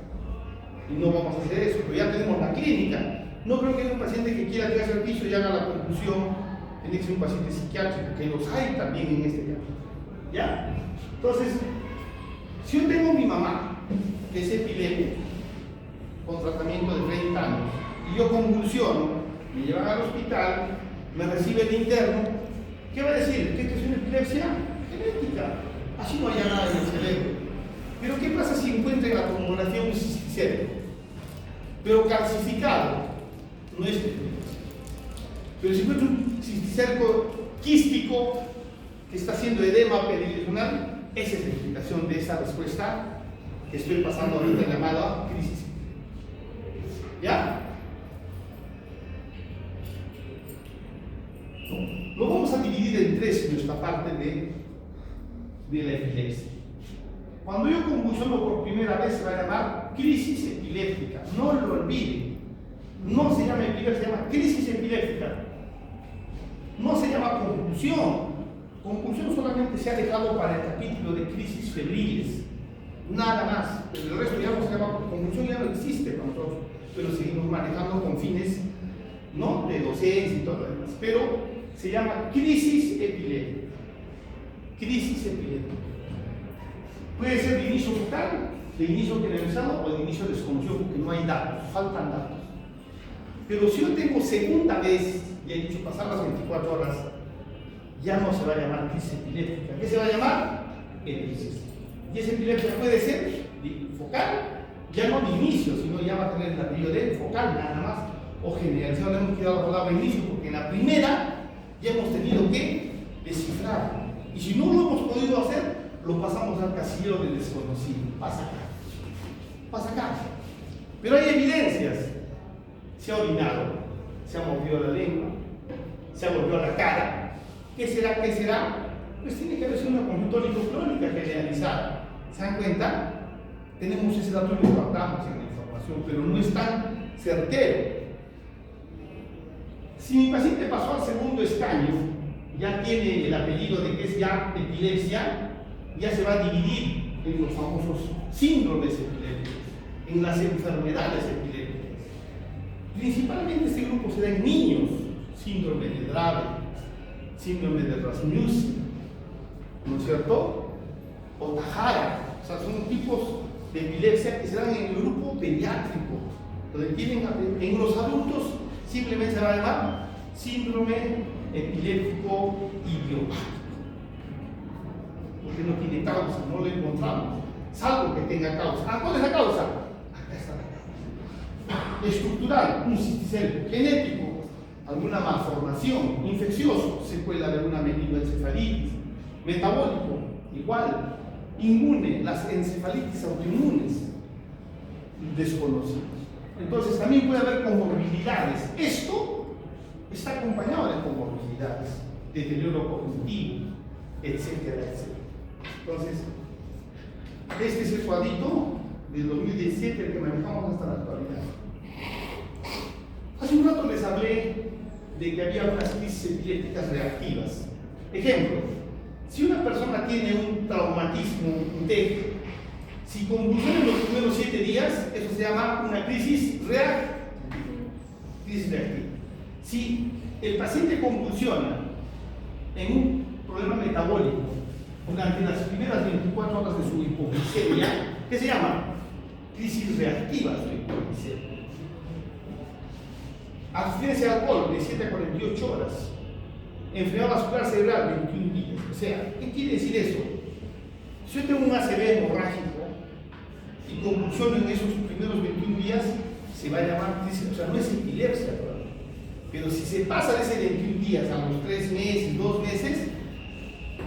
Y no vamos a hacer eso, pero ya tenemos la clínica. No creo que haya un paciente que quiera tirarse al piso y haga la conclusión, tiene que ser un paciente psiquiátrico, que los hay también en este caso. ¿Ya? Entonces, si yo tengo a mi mamá, que es epiléptica, con tratamiento de 30 años, y yo convulsiono, me llevan al hospital, me recibe el interno, ¿qué va a decir? ¿Que esto es una epilepsia genética? Así no haya nada en el cerebro. Pero ¿qué pasa si encuentra en la tomografía un cisticerco? Pero calcificado, no es epilepsia. Pero si encuentra un cisticerco quístico que está haciendo edema peridimensional, esa es la explicación de esa respuesta que estoy pasando ahorita llamada crisis. ¿Ya? Lo vamos a dividir en tres en nuestra parte de la epilepsia. Cuando yo convulsiono por primera vez se va a llamar crisis epiléptica. No lo olviden. No se llama epilepsia, se llama crisis epiléptica. No se llama convulsión. Convulsión solamente se ha dejado para el capítulo de crisis febriles. Nada más. Pero el resto ya no se llama convulsión, ya no existe para nosotros. Pero seguimos manejando con fines, ¿no?, de docencia y todo lo demás. Pero se llama crisis epiléptica. Crisis epiléptica. Puede ser de inicio focal, de inicio generalizado o de inicio desconocido, porque no hay datos, faltan datos. Pero si yo tengo segunda vez, ya he dicho, pasar las 24 horas, ya no se va a llamar crisis epiléptica. ¿Qué se va a llamar? Epilepsia. Y esa epilepsia puede ser focal, ya no de inicio, sino ya va a tener el apellido de focal nada más, o generalizado. Le hemos quedado la palabra inicio, porque en la primera ya hemos tenido que descifrar. Y si no lo hemos podido hacer, lo pasamos al casillero del desconocido. Pasa acá. Pasa acá. Pero hay evidencias. Se ha orinado, se ha mordido la lengua, se ha golpeado la cara. ¿Qué será? ¿Qué será? Pues tiene que haber sido una conjuntónico-clónica generalizada. ¿Se dan cuenta? Tenemos ese dato y lo guardamos en la información, pero no es tan certero. Si mi paciente pasó al segundo escaño, ya tiene el apellido de que es ya epilepsia, ya se va a dividir en los famosos síndromes epilépticos, en las enfermedades epilépticas. Principalmente este grupo se da en niños, síndrome de Dravet, síndrome de Rasmussen, ¿no es cierto? O Tajara, o sea, son tipos de epilepsia que se dan en el grupo pediátrico, donde tienen, en los adultos simplemente se va a llamar síndrome epiléptico idiopático, porque no tiene causa, no lo encontramos, salvo que tenga causa. ¿Cuál es la causa? Acá está la causa. Estructural, un cisticerco; genético, alguna malformación; infeccioso, secuela de alguna meningoencefalitis; Metabólico, igual. Inmune, las encefalitis autoinmunes, desconocidos. Entonces también puede haber comorbilidades. Esto está acompañado de comorbilidades, deterioro cognitivo, etcétera, etcétera. Entonces, este es el cuadrito del 2017 el que manejamos hasta la actualidad. Hace un rato les hablé de que había unas crisis epilépticas reactivas. Ejemplo, si una persona tiene un traumatismo, un TEC, si convulsiona en los primeros 7 días, eso se llama una crisis reactiva. Si el paciente convulsiona en un problema metabólico durante las primeras 24 horas de su hipoglicemia, ¿qué se llama? Crisis reactivas de hipoglicemia. Abstinencia de alcohol de 7 a 48 horas. Enfermedad vascular cerebral 21 días. O sea, ¿qué quiere decir eso? Si yo tengo un ACV hemorrágico y convulsiono en esos primeros 21 días, se va a llamar crisis, o sea, no es epilepsia todavía. Pero si se pasa de ese 21 días a los 3 meses, 2 meses,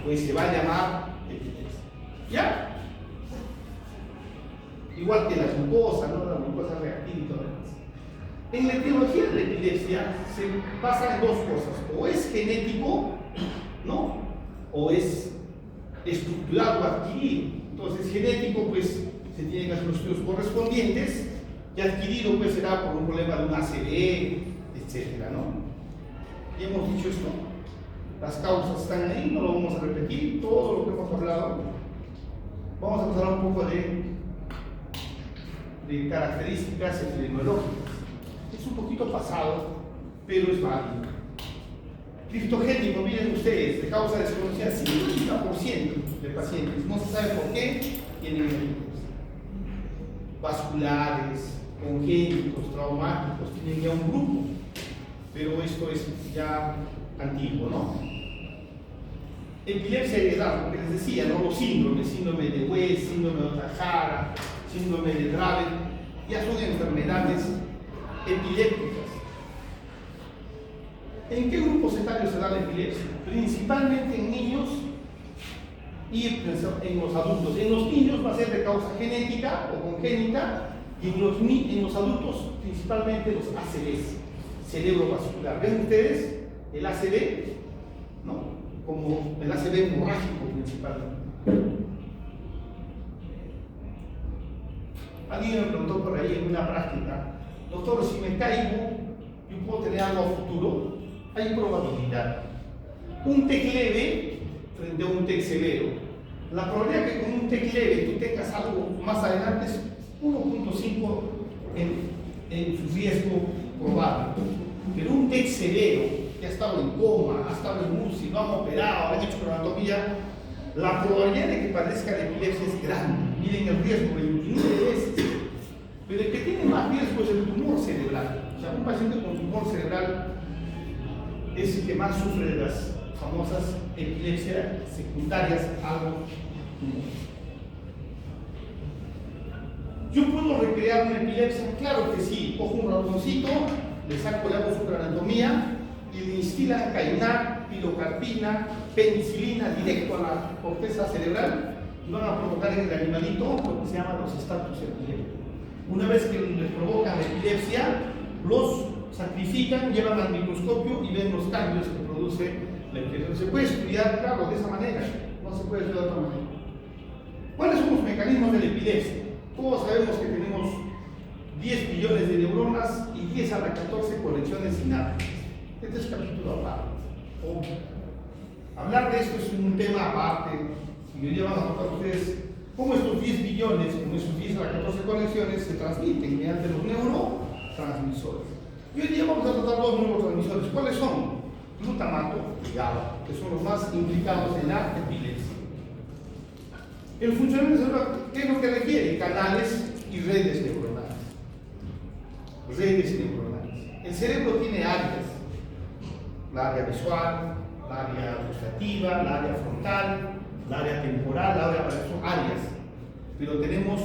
pues se va a llamar epilepsia. ¿Ya? Igual que la glucosa, ¿no? La glucosa reactiva y todo lo demás. En la etiología de la epilepsia se basa en dos cosas: o es genético, ¿no? O es estructural o adquirido. Entonces, genético, pues se tienen que hacer los estudios correspondientes, y adquirido, pues será por un problema de un ACV, etcétera, ¿no? Y hemos dicho esto, las causas están ahí, no lo vamos a repetir, todo lo que hemos hablado. Vamos a pasar un poco de características epidemiológicas. Es un poquito pasado, pero es válido. Criptogénico, miren ustedes, de causa desconocida, 50% de pacientes, no se sabe por qué, tienen epilepsia. Vasculares, congénitos, traumáticos, tienen ya un grupo, pero esto es ya antiguo, ¿no? Epilepsia heredada, lo que les decía, ¿no? Los síndromes, síndrome de West, síndrome de Ohtahara, síndrome de Dravet, ya son enfermedades epilépticas. ¿En qué grupos etarios se da la epilepsia? Principalmente en niños y en los adultos. En los niños va a ser de causa genética o congénita, y en los adultos principalmente los ACVs, cerebrovascular. ¿Ven ustedes el ACV? ¿No? Como el ACV hemorrágico principalmente. Alguien me preguntó por ahí en una práctica: doctor, si me caigo, ¿yo puedo tener algo a futuro? Hay probabilidad. Un TEC leve frente a un TEC severo. La probabilidad que con un TEC leve tú tengas algo más adelante es 1.5 en su riesgo probable. Pero un TEC severo, que ha estado en coma, ha estado en UCI, lo han operado, han hecho cromatomía, la probabilidad de que padezca de epilepsia es grande. Miren el riesgo, 29 veces. Pero el que tiene más riesgo es el tumor cerebral. O sea, un paciente con tumor cerebral es el que más sufre de las famosas epilepsias secundarias algo tumor. ¿Yo puedo recrear una epilepsia? Claro que sí. Cojo un ratoncito, le saco, le hago su craniatomía y le instilan cainat, pilocarpina, penicilina directo a la corteza cerebral, y van a provocar en el animalito lo que se llama los estatus epilépticos. Una vez que les provocan la epilepsia, los sacrifican, llevan al microscopio y ven los cambios que produce la epilepsia. Se puede estudiar, claro, de esa manera, no se puede estudiar de otra manera. ¿Cuáles son los mecanismos de la epilepsia? Todos sabemos que tenemos 10 billones de neuronas y 10 a la 14 conexiones sinápticas. Este es capítulo aparte. Hablar de esto es un tema aparte, y hoy día van a contar ustedes cómo estos 10 billones, como esos 10 a la 14 conexiones, se transmiten mediante los neurotransmisores. Y hoy día vamos a tratar dos neurotransmisores. ¿Cuáles son? Glutamato y GABA, que son los más implicados en la epilepsia. El funcionamiento cerebral, ¿qué es lo que requiere? Canales y redes neuronales. Redes neuronales. El cerebro tiene áreas: la área visual, la área gustativa, la área frontal, la área temporal, la área, son áreas. Pero tenemos,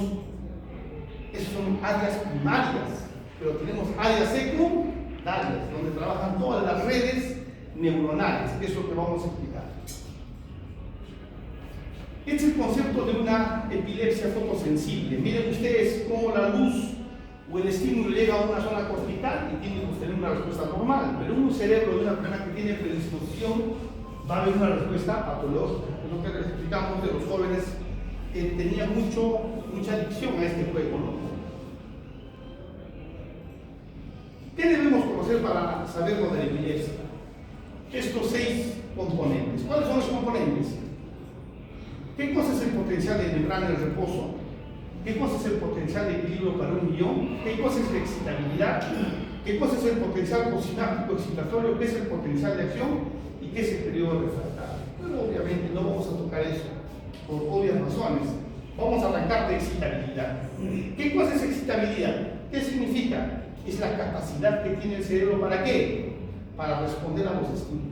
esas son áreas primarias, pero tenemos áreas secundarias, donde trabajan todas las redes neuronales, que es lo que vamos a explicar. Este es el concepto de una epilepsia fotosensible. Miren ustedes cómo la luz o el estímulo llega a una zona cortical y tiene que tener una respuesta normal, pero en un cerebro de una persona que tiene predisposición va a haber una respuesta patológica. Es lo que les explicamos de los jóvenes que tenían mucha adicción a este juego, ¿no? ¿Qué debemos conocer para saber lo de la epilepsia? Estos 6 componentes. ¿Cuáles son los componentes? ¿Qué cosa es el potencial de membrana en reposo? ¿Qué cosa es el potencial de equilibrio para un guión? ¿Qué cosa es la excitabilidad? ¿Qué cosa es el potencial posináptico excitatorio? ¿Qué es el potencial de acción? ¿Y qué es el periodo refractario? Pero obviamente no vamos a tocar eso por obvias razones. Vamos a arrancar de excitabilidad. ¿Qué cosa es excitabilidad? ¿Qué significa? Es la capacidad que tiene el cerebro ¿para qué? Para responder a los estímulos.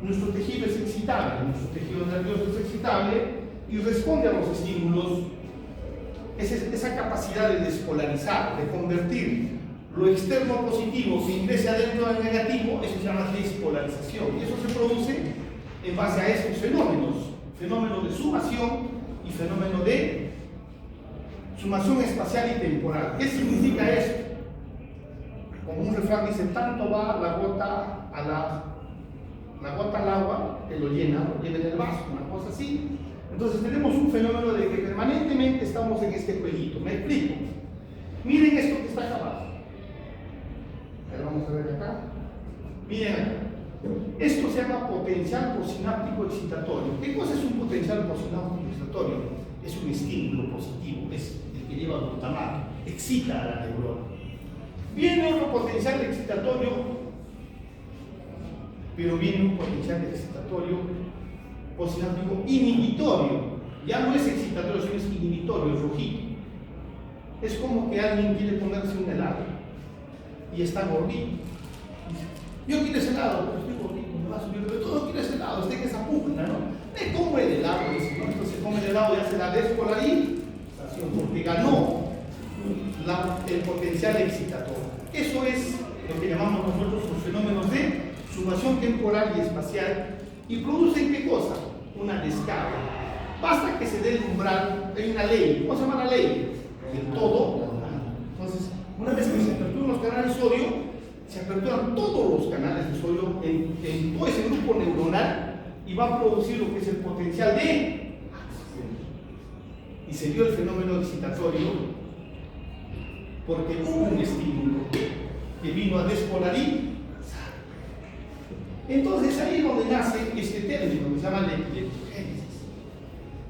Nuestro tejido es excitable, nuestro tejido nervioso es excitable y responde a los estímulos. Esa capacidad de despolarizar, de convertir lo externo positivo que ingrese adentro del negativo, eso se llama despolarización. Y eso se produce en base a estos fenómenos de sumación y fenómeno de sumación espacial y temporal. ¿Qué significa eso? Como un refrán dice, tanto va la gota al agua que lo llena en el vaso, una cosa así. Entonces tenemos un fenómeno de que permanentemente estamos en este jueguito. Me explico. Miren esto que está acá abajo. Vamos a ver acá. Miren acá. Esto se llama potencial posináptico excitatorio. ¿Qué cosa es un potencial posináptico excitatorio? Es un estímulo positivo, es el que lleva glutamato, excita a la neurona. Viene otro potencial excitatorio, pero viene un potencial excitatorio posináptico inhibitorio. Ya no es excitatorio, sino es inhibitorio, es rojito. Es como que alguien quiere ponerse un helado y está gordito. Dice, yo quiero ese helado, pero estoy gordito, me va a subir, pero todo quiere ese helado, está en esa pugna, ¿no? Me como el helado, dice, ¿no? Esto se come el helado y hace la despolarización, porque ganó el potencial excitatorio. Eso es lo que llamamos nosotros los fenómenos de sumación temporal y espacial, y producen ¿qué cosa? Una descarga. Basta que se dé el umbral, hay una ley. ¿Cómo se llama la ley? Del todo. Entonces, una vez que se aperturan los canales sodio, se aperturan todos los canales de sodio en todo ese grupo neuronal y va a producir lo que es el potencial de acción. Y se dio el fenómeno excitatorio porque hubo un estímulo que vino a despolarizar. Entonces ahí es donde nace este término que se llama la epileptogénesis.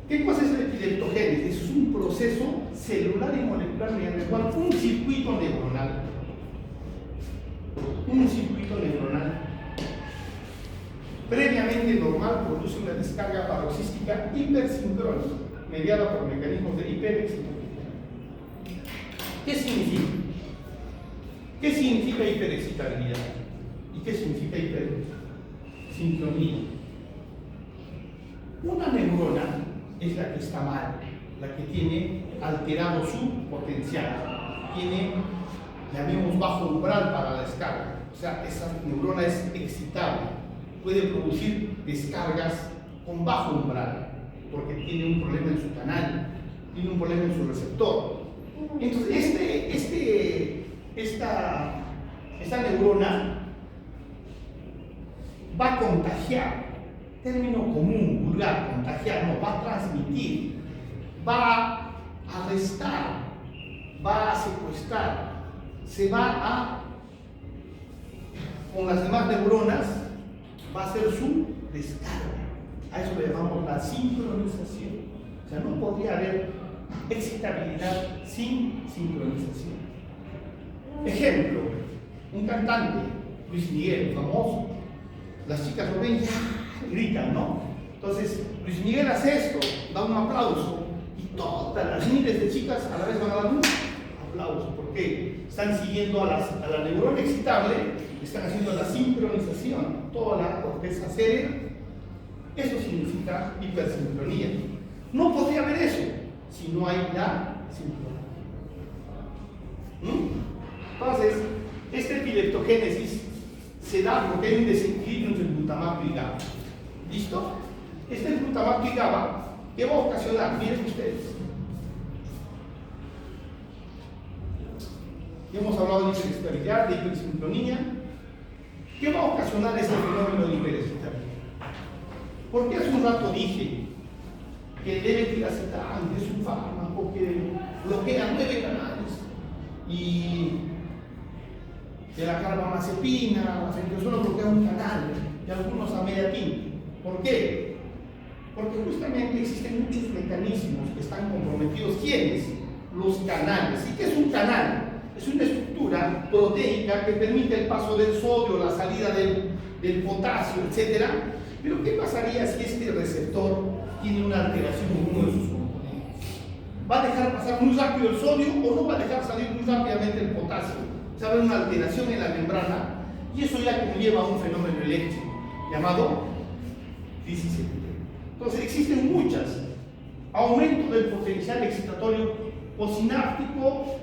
¿Qué cosa es la epileptogénesis? Es un proceso celular y molecular mediante el cual un circuito neuronal previamente normal produce una descarga paroxística hipersincrónica mediada por mecanismos de hiperexcitabilidad. ¿Qué significa? ¿Qué significa hiperexcitabilidad? ¿Y qué significa hipersincronía? Una neurona es la que está mal, la que tiene alterado su potencial, tiene, llamemos, bajo umbral para la descarga. O sea, esa neurona es excitable, puede producir descargas con bajo umbral, porque tiene un problema en su canal, tiene un problema en su receptor. Entonces, esta neurona va a contagiar, término común, vulgar, contagiar, no, va a transmitir, va a arrestar, va a secuestrar, se va a, con las demás neuronas, va a hacer su descarga. A eso le llamamos la sincronización. O sea, no podría haber excitabilidad sin sincronización. Ejemplo, un cantante, Luis Miguel, famoso. Las chicas lo ven, gritan, ¿no? Entonces, Luis Miguel hace esto, da un aplauso, y todas las miles de chicas a la vez van a dar un aplauso. ¿Por qué? Están siguiendo a la neurona excitable, están haciendo la sincronización, toda la corteza cerebral. Eso significa hipersincronía. No podría haber eso si no hay la sincronía. Entonces, esta epileptogénesis se da porque hay un desequilibrio entre glutamato y GABA. ¿Listo? Este glutamato y GABA ¿Qué va a ocasionar? Miren ustedes. Ya hemos hablado de hiperexcitabilidad, de hipersincronía. ¿Qué va a ocasionar este fenómeno de hiperexcitabilidad? Porque hace un rato dije que el levetiracetam es un fármaco que bloquea 9 canales y de la carbamazepina, la fentoazona bloquea un canal y algunos a media quinta. ¿Por qué? Porque justamente existen muchos mecanismos que están comprometidos. ¿Quiénes? Los canales. ¿Y qué es un canal? Es una estructura proteica que permite el paso del sodio, la salida del potasio, etc. Pero ¿qué pasaría si este receptor tiene una alteración en uno de sus componentes? ¿Va a dejar pasar muy rápido el sodio o no va a dejar salir muy rápidamente el potasio? Se va a ver una alteración en la membrana y eso ya conlleva a un fenómeno eléctrico llamado crisis secundaria. Entonces existen muchas. Aumento del potencial excitatorio posináptico,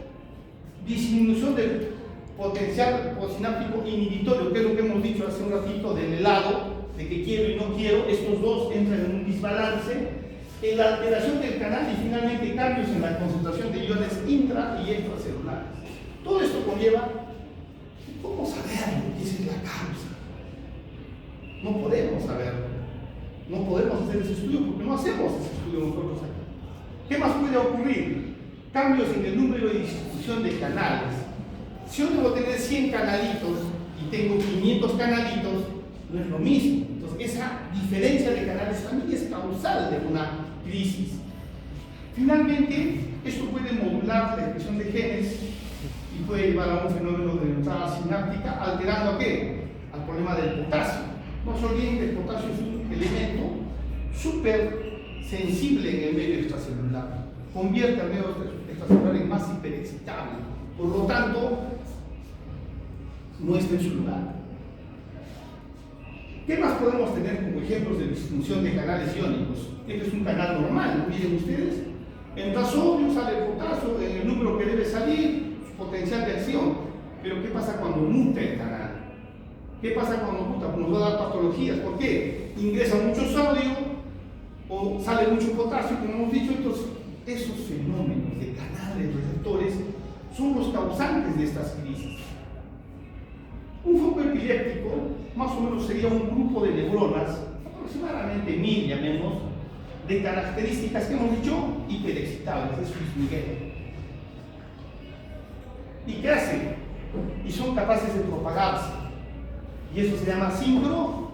disminución del potencial posináptico inhibitorio, que es lo que hemos dicho hace un ratito del helado, de que quiero y no quiero. Estos dos entran en un desbalance, en la alteración del canal y finalmente cambios en la concentración de iones intra y extracelulares. Todo esto conlleva, ¿cómo saber qué es la causa? No podemos saberlo. No podemos hacer ese estudio porque no hacemos ese estudio nosotros aquí. ¿Qué más puede ocurrir? Cambios en el número de distribución de canales. Si yo debo tener 100 canalitos y tengo 500 canalitos, no es lo mismo. Entonces, esa diferencia de canales también es causal de una crisis. Finalmente, esto puede modular la expresión de genes y puede llevar a un fenómeno de entrada sináptica, alterando ¿a qué? Al problema del potasio. No se olviden que el potasio es un elemento súper sensible en el medio extracelular. Convierte al medio extracelular en más hiperexcitable. Por lo tanto, no está en su lugar. ¿Qué más podemos tener como ejemplos de disfunción de canales iónicos? Este es un canal normal, miren ustedes. Entra sodio, sale el potasio en el número que debe salir, su potencial de acción. Pero ¿qué pasa cuando muta el canal? ¿Qué pasa cuando muta? Pues nos va a dar patologías. ¿Por qué? Ingresa mucho sodio o sale mucho potasio, como hemos dicho. Entonces, esos fenómenos de canales receptores son los causantes de estas crisis. Un foco epiléptico más o menos sería un grupo de neuronas, aproximadamente 1000, llamemos, de características que hemos dicho hiperexcitables, eso es Miguel. ¿Y qué hacen? Y son capaces de propagarse. Y eso se llama sincronización.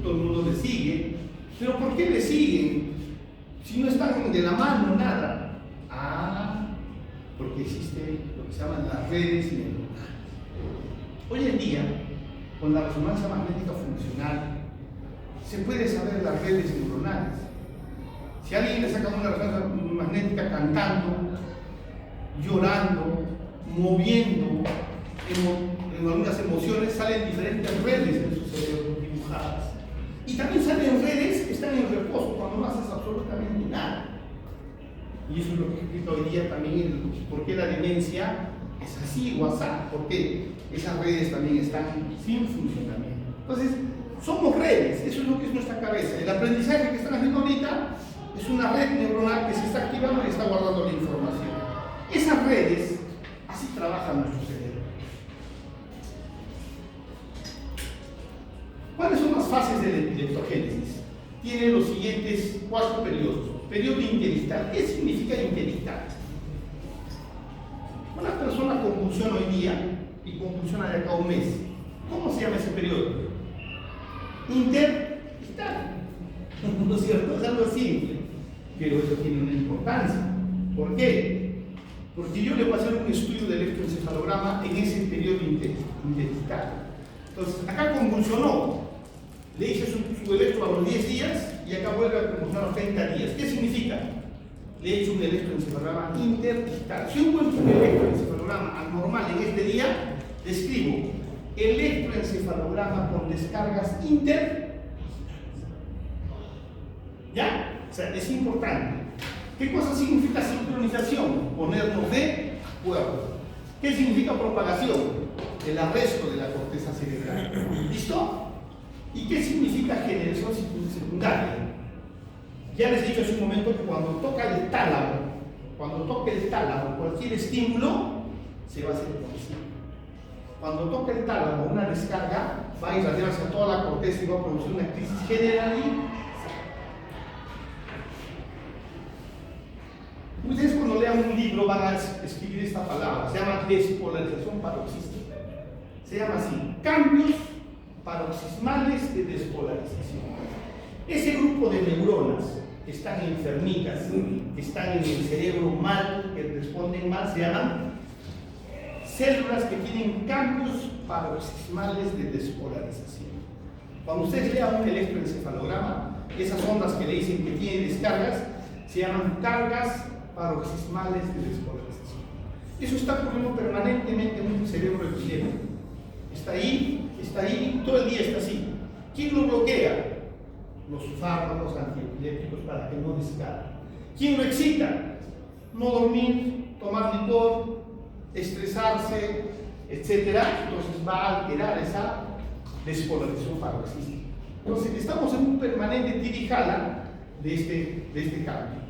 Todo el mundo le sigue. ¿Pero por qué le siguen? Si no están de la mano, nada. Porque existe lo que se llaman las redes neuronales. Hoy en día, con la resonancia magnética funcional, se puede saber las redes neuronales. Si a alguien le saca una resonancia magnética cantando, llorando, moviendo, en algunas emociones, salen diferentes redes en su cerebro dibujadas. Y también salen redes que están en reposo cuando no haces absolutamente nada. Y eso es lo que explica hoy día también por qué la demencia es así o así, porque esas redes también están sin funcionamiento. Entonces, somos redes, eso es lo que es nuestra cabeza. El aprendizaje que están haciendo ahorita es una red neuronal que se está activando y está guardando la información. Esas redes, así trabaja nuestro cerebro. ¿Cuáles son las fases de la epileptogénesis? Tiene los siguientes 4 periodos. Periodo interistal. ¿Qué significa interistal? Una persona convulsiona hoy día y convulsiona de acá a un mes. ¿Cómo se llama ese periodo? Interistal. ¿No es cierto? Es algo simple. Pero eso tiene una importancia. ¿Por qué? Porque yo le voy a hacer un estudio del electroencefalograma en ese periodo interistal. Entonces, acá convulsionó. Le hice su electro a los 10 días y acá vuelve a convulsionar a los 30 días. ¿Qué significa? Le he hecho un electroencefalograma interdigital. Si yo encuentro un electroencefalograma anormal en este día, describo electroencefalograma con descargas inter. ¿Ya? O sea, es importante. ¿Qué cosa significa sincronización? Ponernos de acuerdo. ¿Qué significa propagación? El arresto de la corteza cerebral. ¿Listo? ¿Y qué significa generación secundaria? Ya les he dicho hace un momento que cuando toca el tálamo, cualquier estímulo se va a hacer conocido. Cuando toca el tálamo, una descarga va a irradiar hacia toda la corteza y va a producir una crisis generalizada. Ustedes cuando lean un libro van a escribir esta palabra, se llama despolarización paroxística. Se llama así, cambios paroxismales de despolarización. Ese grupo de neuronas que están enfermitas, que están en el cerebro mal, que responden mal, se llaman células que tienen cambios paroxismales de despolarización. Cuando ustedes lean un electroencefalograma, esas ondas que le dicen que tienen descargas, se llaman cargas paroxismales de despolarización. Eso está ocurriendo permanentemente en un cerebro epiléptico. Está ahí, todo el día está así. ¿Quién lo bloquea? Los fármacos antiepilépticos para que no descargue. ¿Quién lo excita? No dormir, tomar licor, estresarse, etc. Entonces va a alterar esa despolarización paroxística. Entonces estamos en un permanente tira-y-jala de este cambio.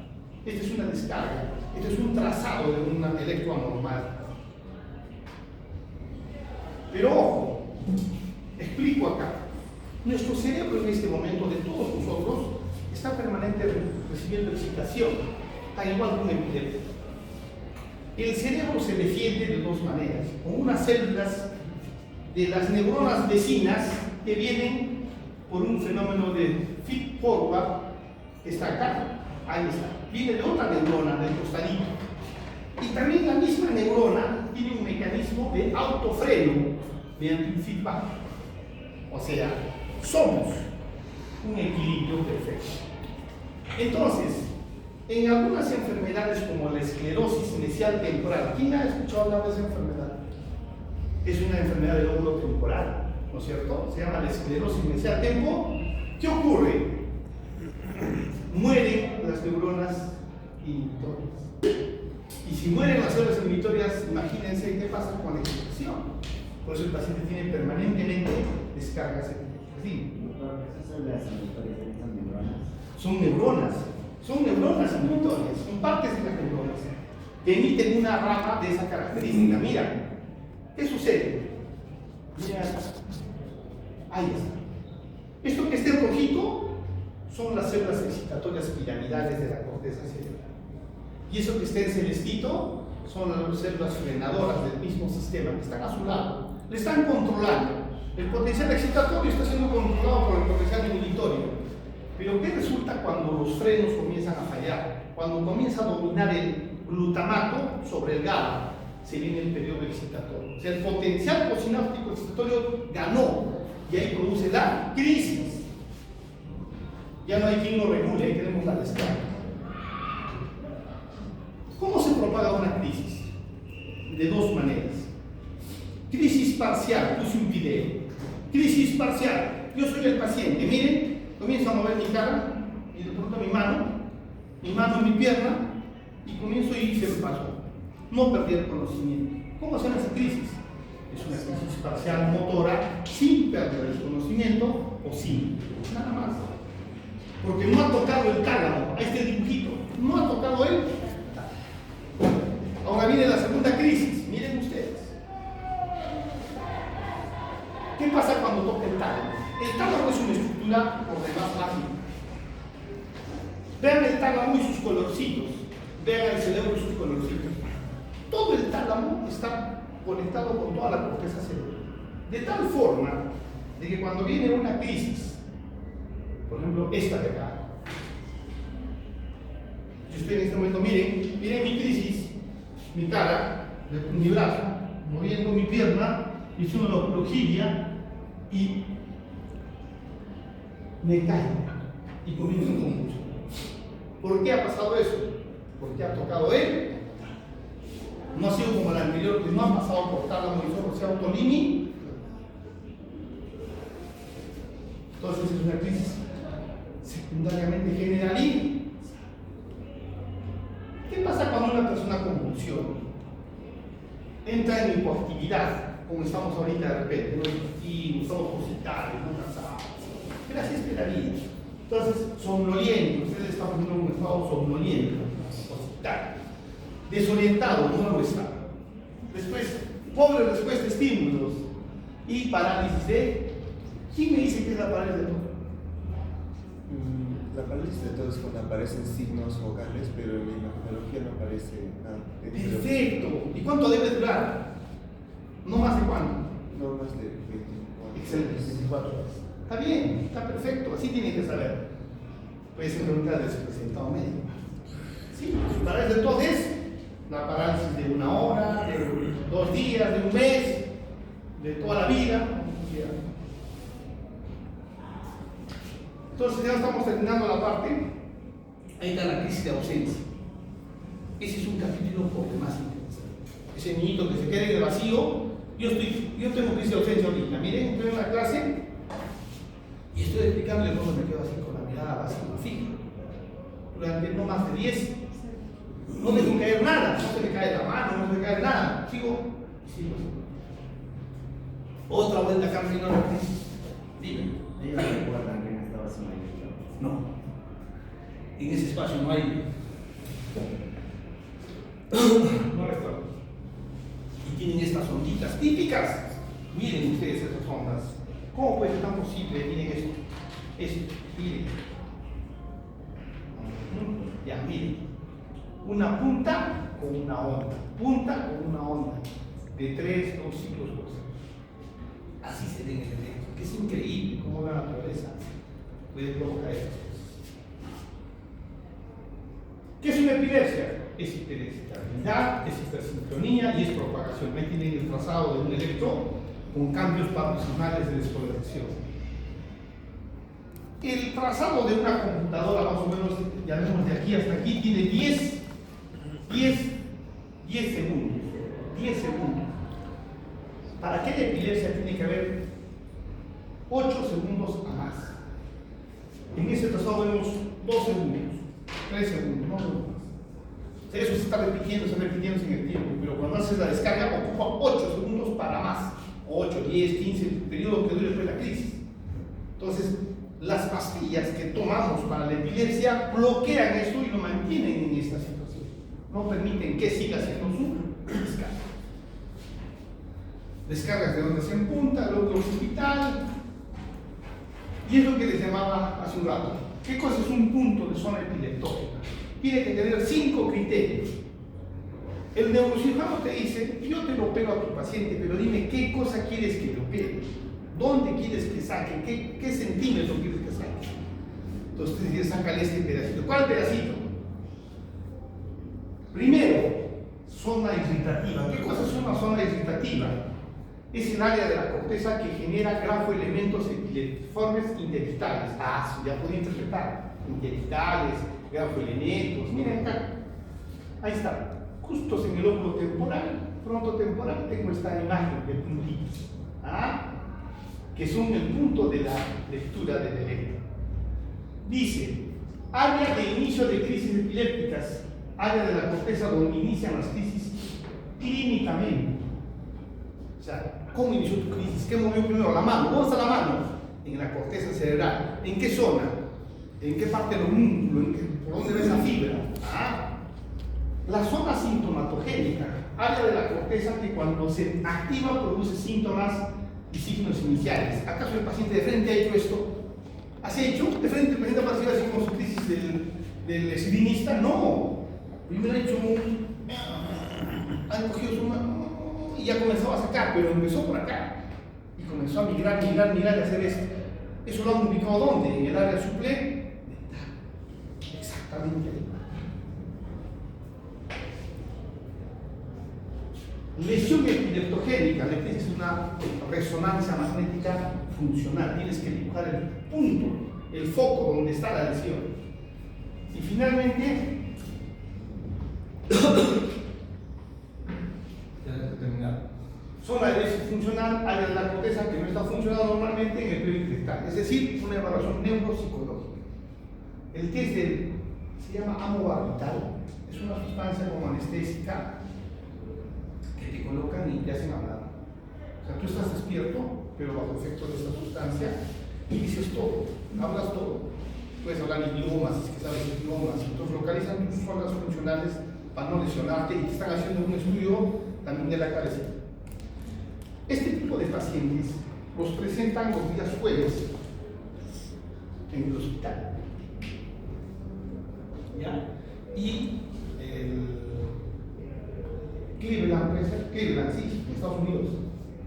Esta es una descarga, este es un trazado de un electro anormal. Pero ojo, explico acá. Nuestro cerebro en este momento, de todos nosotros, está permanentemente recibiendo excitación, al igual que un epiléptico. El cerebro se defiende de dos maneras, con unas células de las neuronas vecinas que vienen por un fenómeno de feed-forward, que está acá, ahí está, viene de otra neurona del costadito. Y también la misma neurona tiene un mecanismo de autofreno mediante un feedback. O sea, somos un equilibrio perfecto. Entonces, en algunas enfermedades como la esclerosis mesial temporal, ¿quién ha escuchado hablar de esa enfermedad? Es una enfermedad del lóbulo temporal, ¿no es cierto? Se llama la esclerosis mesial temporal. ¿Qué ocurre? Mueren las neuronas inhibitorias. Y si mueren las células inhibitorias, imagínense qué pasa con la excitación. Por eso el paciente tiene permanentemente descargas eléctricas. ¿Esas células inhibitorias son neuronas? Son neuronas inhibitorias, son partes de las neuronas que emiten una rama de esa característica. Mira, ¿qué sucede? Mira, ahí está. Esto que esté rojito son las células excitatorias piramidales de la corteza cerebral. Y eso que esté en celestito son las células frenadoras del mismo sistema que están a su lado. Le están controlando. El potencial excitatorio está siendo controlado por el potencial inhibitorio. Pero ¿qué resulta cuando los frenos comienzan a fallar? Cuando comienza a dominar el glutamato sobre el GABA, se viene el periodo excitatorio. O sea, el potencial posináptico excitatorio ganó y ahí produce la crisis. Ya no hay quien lo regule, ahí tenemos la descarga. ¿Cómo se propaga una crisis? De dos maneras. Crisis parcial, puse un video. Crisis parcial, yo soy el paciente, miren, comienzo a mover mi cara y de pronto mi mano en mi pierna y comienzo a irse el paso. No perdí el conocimiento. ¿Cómo se llama esa crisis? Es una crisis parcial motora sin perder el conocimiento o sin, nada más. Porque no ha tocado el tálamo, a este dibujito, no ha tocado él. Ahora viene la segunda crisis, miren ustedes. ¿Qué pasa cuando toca el tálamo? El tálamo es una estructura por demás ágil. Vean el tálamo y sus colorcitos. Vean el cerebro y sus colorcitos. Todo el tálamo está conectado con toda la corteza cerebral. De tal forma de que cuando viene una crisis, por ejemplo, esta de acá, yo estoy en este momento, miren mi crisis, mi cara, mi brazo, moviendo mi pierna, y si uno lo gira y me caigo y comienzo un convulsión. ¿Por qué ha pasado eso? Porque ha tocado él. No ha sido como la anterior, que no ha pasado por tálamo y solo se autolimi. Entonces es una crisis secundariamente general. ¿Qué pasa cuando una persona convulsiona? Entra en hipoactividad, como estamos ahorita de repente, ¿no? Y estamos hospitales, no cansados. Pero así es que la vida. Entonces, somnoliento, ustedes están en un estado somnoliento, desorientado, no lo está. Después, pobre respuesta, estímulos y parálisis de. ¿Quién me dice que es la parálisis de todo? La parálisis de todo es cuando aparecen signos vocales, pero en la imagenología no aparece nada. Perfecto. ¿Y cuánto debe durar? No más de cuánto. No más de 24 Excelente, 24 horas. Está bien, está perfecto, así tiene que saber. Puede ser preguntar de su presentado médico. Sí, su parálisis de tos es la parálisis de 1 hora, de 2 días, de 1 mes, de toda la vida. Entonces ya estamos terminando la parte. Ahí está la crisis de ausencia. Ese es un capítulo por demás interesante. Ese niñito que se queda en el vacío. Yo tengo crisis de ausencia ahorita. Miren, estoy en una clase y estoy explicándole cómo me quedo así con la mirada vacía, fija. Durante no más de 10. No dejo caer nada, no se me cae la mano, no se me cae nada. Sigo. Otra vuelta camino a la crisis. Dime. Ellos recuerdan que estaba haciendo ahí. No. En ese espacio no hay. No recuerdo. Y tienen estas onditas típicas. Miren ustedes estas ondas. ¿Cómo puede ser tan posible? Miren esto. Esto, miren. Ya, miren. Una punta con una onda. Punta con una onda. De 3, 2 ciclos por segundo. Así se ve en el electro. Que es increíble cómo la naturaleza puede provocar estas cosas. ¿Qué es una epilepsia? Es hiperexcitabilidad, es hipersincronía y es propagación. Ahí tienen el trazado de un electro con cambios paroxismales de despolarización. El trazado de una computadora, más o menos, ya vemos de aquí hasta aquí, tiene 10 segundos. 10 segundos. Para aquella epilepsia tiene que haber 8 segundos a más. En ese trazado vemos 2 segundos, 3 segundos, no más. Eso se está repitiendo en el tiempo, pero cuando haces la descarga ocupa 8 segundos para más. 8, 10, 15, el periodo que dure después de la crisis. Entonces, las pastillas que tomamos para la epilepsia bloquean esto y lo mantienen en esta situación. No permiten que siga haciendo su descarga. Descargas de ondas en punta, luego occipital. Y es lo que les llamaba hace un rato. ¿Qué cosa es un punto de zona epileptógena? Tiene que tener 5 criterios. El neurocirujano te dice, yo te lo opero a tu paciente, pero dime qué cosa quieres que le opere, dónde quieres que saque, qué centímetro quieres que saque. Entonces te dice, sácale este pedacito. ¿Cuál pedacito? Primero, zona irritativa. ¿Qué cosa es una zona irritativa? Es el área de la corteza que genera grafoelementos epiletiformes interictales. Ah, ya puedo interpretar. Interictales, grafoelementos. Miren acá. Ahí está. Justo en el óvulo temporal, frontotemporal, tengo esta imagen de puntitos. ¿Ah? Que son el punto de la lectura del electro. Dice, área de inicio de crisis epilépticas. Área de la corteza donde inician las crisis clínicamente. O sea, ¿cómo inició tu crisis? ¿Qué movió primero? La mano. ¿Dónde está la mano? En la corteza cerebral. ¿En qué zona? ¿En qué parte del músculo? ¿Por dónde ves la fibra? ¿Ah? La zona sintomatogénica, área de la corteza que cuando se activa produce síntomas y signos iniciales. ¿Acaso el paciente de frente ha hecho esto? ¿Has hecho? ¿De frente el paciente ha aparecido así como su crisis del esgrimista? No. Primero ha hecho ha cogido su mano y ya comenzó a sacar, pero empezó por acá y comenzó a migrar y hacer esto. ¿Eso lo han ubicado dónde? En el área suple. Exactamente ahí. Lesión epileptogénica, es una resonancia magnética funcional. Tienes que dibujar el punto, el foco donde está la lesión. Y finalmente, zona de lesión funcional, área de la corteza que no está funcionando normalmente en el periodo intelectual. Es decir, una evaluación neuropsicológica. El test se llama amobarbital. Es una sustancia como anestésica que te colocan y te hacen hablar. O sea, tú estás despierto, pero bajo efecto de esta sustancia, y dices todo, hablas todo. puedes hablar idiomas, es que sabes idiomas, entonces localizan tus zonas funcionales para no lesionarte y te están haciendo un estudio también de la cabeza. Este tipo de pacientes los presentan los días jueves en el hospital. ¿Ya? Y Cleveland, sí, en Estados Unidos,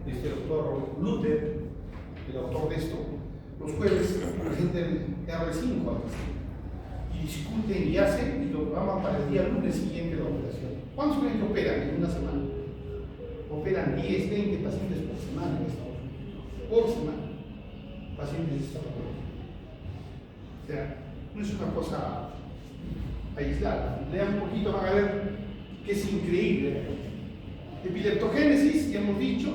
este doctor Luther, el autor de esto, los jueves presenten R5 y discuten y hacen y lo programan para el día lunes siguiente de la operación. ¿Cuántos creen que operan en una semana? Operan 10, 20 pacientes por semana en Estados Unidos. Por semana. Pacientes de esta manera. O sea, no es una cosa aislada. Lean un poquito, van a ver que es increíble. Epileptogénesis, ya hemos dicho.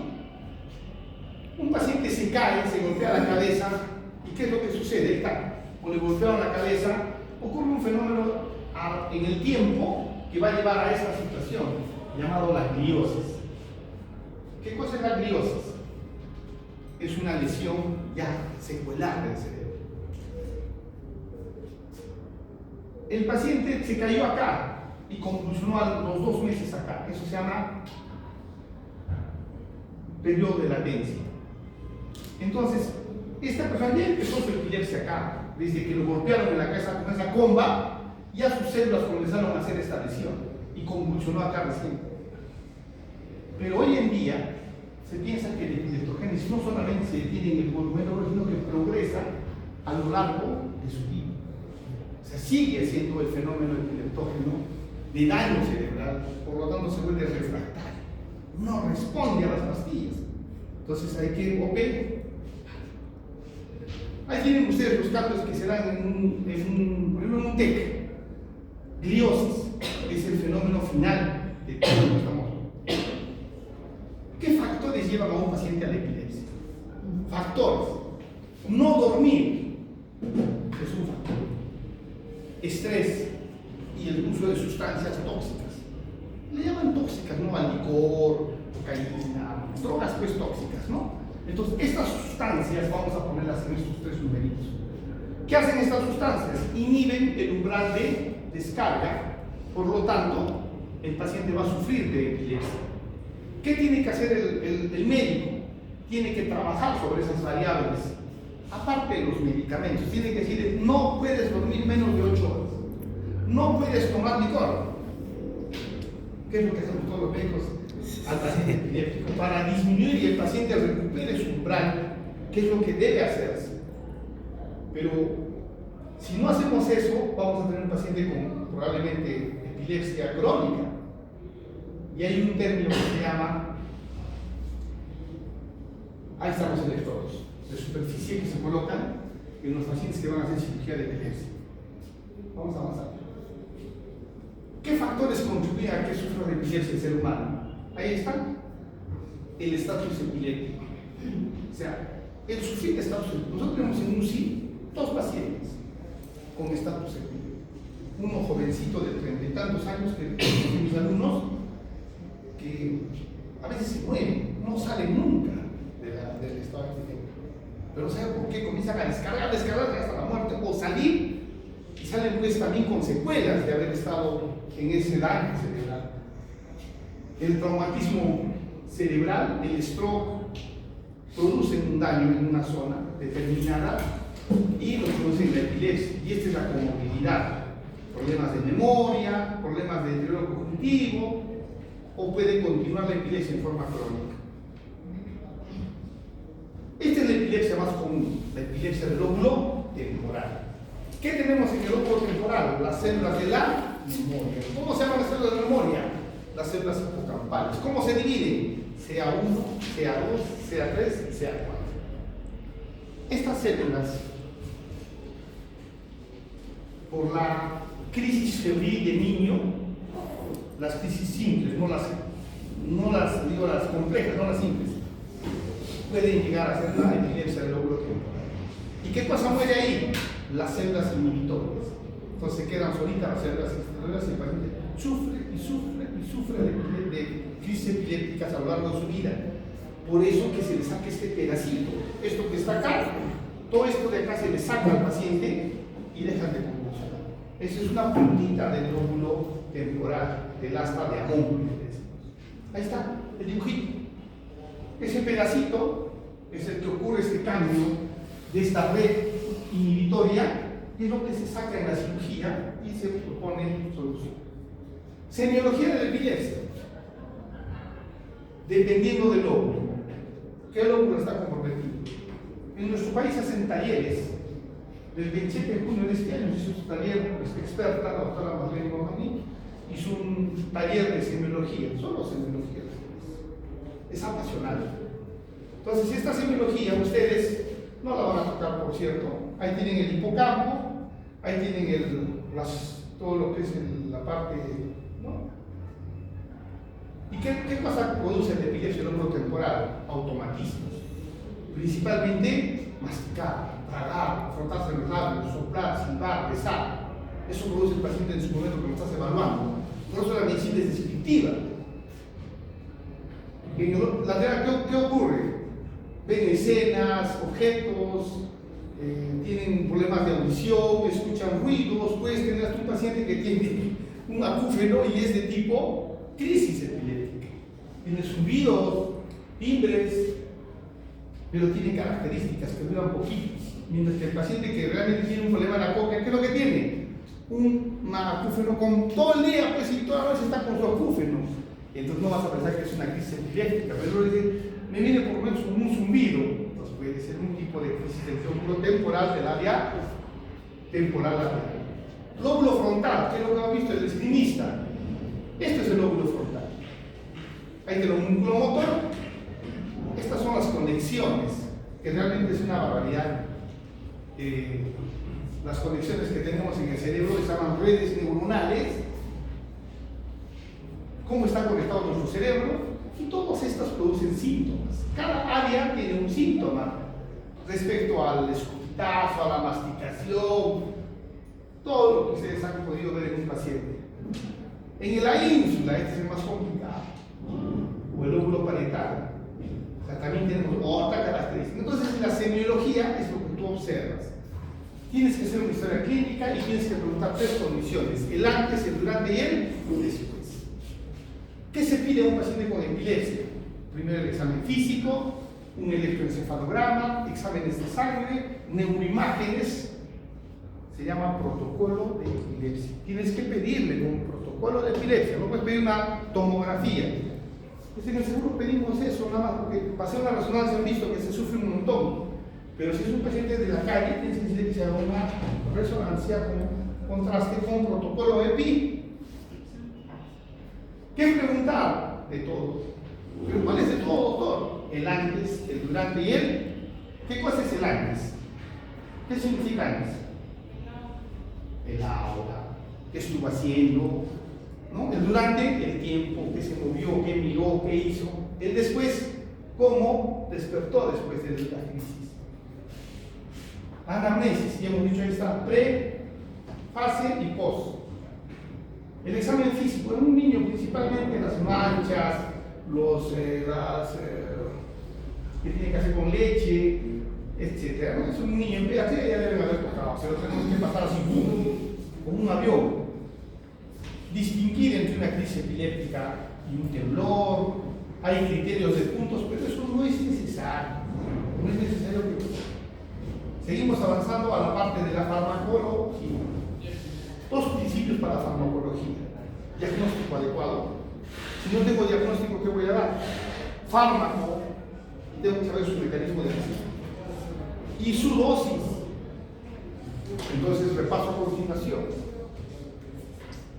Un paciente se cae, se golpea la cabeza, ¿y qué es lo que sucede? Está, o le golpearon la cabeza, ocurre un fenómeno en el tiempo que va a llevar a esta situación, llamado la gliosis. ¿Qué cosa es la gliosis? Es una lesión ya secuelar del cerebro. El paciente se cayó acá y convulsionó a los 2 meses acá. Eso se llama periodo de latencia. Entonces, esta persona ya empezó su epilepsia acá, desde que lo golpearon en la cabeza con esa comba, ya sus células comenzaron a hacer esta lesión y convulsionó acá recién. Pero hoy en día se piensa que el epileptogénesis no solamente se detiene en el volumen, sino que progresa a lo largo de su vida. O sea, sigue siendo el fenómeno epileptógeno de daño cerebral, por lo tanto se vuelve refractario, no responde a las pastillas. Entonces hay que operar. Ahí tienen ustedes los cambios que se dan por ejemplo, en un TEC. Gliosis es el fenómeno final de todo lo que estamos viendo. ¿Qué factores llevan a un paciente a la epilepsia? Factores. No dormir es un factor. Estrés y el uso de sustancias tóxicas. Le llaman tóxicas, ¿no? Al licor, cocaína, drogas pues tóxicas, ¿no? Entonces, estas sustancias vamos a ponerlas en estos 3 numeritos. ¿Qué hacen estas sustancias? Inhiben el umbral de descarga, por lo tanto, el paciente va a sufrir de epilepsia. ¿Qué tiene que hacer el médico? Tiene que trabajar sobre esas variables, aparte de los medicamentos. Tiene que decir, no puedes dormir menos de 8 horas, no puedes tomar licor. ¿Qué es lo que hacemos todos los médicos al paciente epiléptico? Para disminuir y el paciente recupere su umbral, ¿qué es lo que debe hacerse? Pero si no hacemos eso, vamos a tener un paciente con probablemente epilepsia crónica. Y hay un término que se llama, ahí están los electrodos de superficie que se colocan en los pacientes que van a hacer cirugía de epilepsia. Vamos a avanzar. ¿Qué factores contribuyen a que sufra de epilepsia el ser humano? Ahí está el estatus epiléptico. O sea, el sufrir de estatus epiléptico. Nosotros tenemos en UCI 2 pacientes con estatus epiléptico. Uno jovencito de 30 y tantos años, que son mis alumnos, que a veces se muere, no sale nunca del estado epiléptico. Pero ¿sabe por qué? Comienzan a descargar hasta la muerte, o salir, y salen pues también con secuelas de haber estado en ese daño cerebral. El traumatismo cerebral, el stroke, produce un daño en una zona determinada y lo produce en la epilepsia. Y esta es la comorbilidad. Problemas de memoria, problemas de deterioro cognitivo, o puede continuar la epilepsia en forma crónica. Esta es la epilepsia más común, la epilepsia del lóbulo temporal. ¿Qué tenemos en el lóbulo temporal? Las células de la memoria. ¿Cómo se llaman las células de la memoria? Las células hipocampales. ¿Cómo se dividen? CA1, CA2, CA3 y CA4. Estas células, por la crisis febril de niño, las crisis simples, no las complejas, no las simples, pueden llegar a ser la epilepsia del lóbulo temporal. ¿Y qué cosa muere ahí? Las células inhibitorias. Entonces se quedan solitas las células exteriores y el paciente sufre de crisis epilépticas a lo largo de su vida. Por eso que se le saca este pedacito, esto que está acá, todo esto de acá se le saca al paciente y dejan de convulsionar. Esa es una puntita del lóbulo temporal del asta de Amón. Ahí está, el dibujito. Ese pedacito es el que ocurre este cambio de esta red inhibitoria, y es lo que se saca en la cirugía y se propone solución. Semiología de la epilepsia. Dependiendo del lóbulo. ¿Qué lóbulo está comprometido? En nuestro país hacen talleres. Del 27 de junio de este año se hizo un taller experta, la doctora Marlene Mamani, hizo un taller de semiología, solo semiología. Es apasionante. Entonces, esta semiología ustedes no la van a tocar, por cierto. Ahí tienen el hipocampo, ahí tienen todo lo que es la parte, ¿no? ¿Y qué cosa produce la epilepsia del lóbulo temporal? Automatismos. Principalmente masticar, tragar, frotarse los labios, soplar, silbar, besar. Eso produce el paciente en su momento que lo estás evaluando. Por eso la medicina es descriptiva. En la terapia, ¿qué ocurre? Ven escenas, objetos, tienen problemas de audición, escuchan ruidos. Puedes tener hasta un paciente que tiene un acúfeno y es de tipo crisis epiléptica. Tiene zumbidos, timbres, pero tiene características que duran poquitos. Mientras que el paciente que realmente tiene un problema en la cóclea, ¿qué es lo que tiene? Un acúfeno con todo el día, pues, y toda la noche está con su acúfeno. Entonces no vas a pensar que es una crisis epiléptica, pero me viene por lo menos con un zumbido. Entonces puede ser un tipo de crisis del lóbulo temporal del área temporal lateral. Lóbulo frontal, que es lo que hemos visto, el esgrimista. Este es el lóbulo frontal. Ahí tenemos un músculo motor. Estas son las conexiones, que realmente es una barbaridad. Las conexiones que tenemos en el cerebro se llaman redes neuronales. Cómo está conectado nuestro cerebro, y todas estas producen síntomas. Cada área tiene un síntoma respecto al escupitajo, a la masticación, todo lo que ustedes han podido ver en un paciente. En la ínsula, este es el más complicado, o el lóbulo parietal. O sea, también tenemos otra característica. Entonces, la semiología es lo que tú observas. Tienes que hacer una historia clínica y tienes que preguntar tres condiciones: el antes, el durante y el después. ¿Qué se pide a un paciente con epilepsia? Primero el examen físico, un electroencefalograma, exámenes de sangre, neuroimágenes. Se llama protocolo de epilepsia. Tienes que pedirle un protocolo de epilepsia, no puedes pedir una tomografía. Pues en el seguro pedimos eso, nada más porque para hacer una resonancia han visto que se sufre un montón. Pero si es un paciente de la calle, tienes que decirle que se haga una resonancia con contraste con protocolo EPI. ¿Qué preguntar? De todo. ¿Pero cuál es de todo, doctor? El antes, el durante y el. ¿Qué cosa es el antes? ¿Qué significa antes? El ahora, qué estuvo haciendo, ¿no? El durante, el tiempo, qué se movió, qué miró, qué hizo. El después, cómo despertó después de la crisis. Anamnesis, ya hemos dicho, ahí está, pre, fase y post. El examen físico en un niño, principalmente las manchas, que tiene que hacer con leche, etc. ¿No? Es un niño en PHD, ya deben haber tocado, se lo tenemos que pasar así como un avión. Distinguir entre una crisis epiléptica y un temblor. Hay criterios de puntos, pero eso no es necesario. No es necesario que seguimos avanzando a la parte de la farmacología. Dos principios para la farmacología. Diagnóstico adecuado. Si no tengo diagnóstico, ¿qué voy a dar? Fármaco. Tengo que saber su mecanismo de acción. Y su dosis. Entonces repaso a continuación.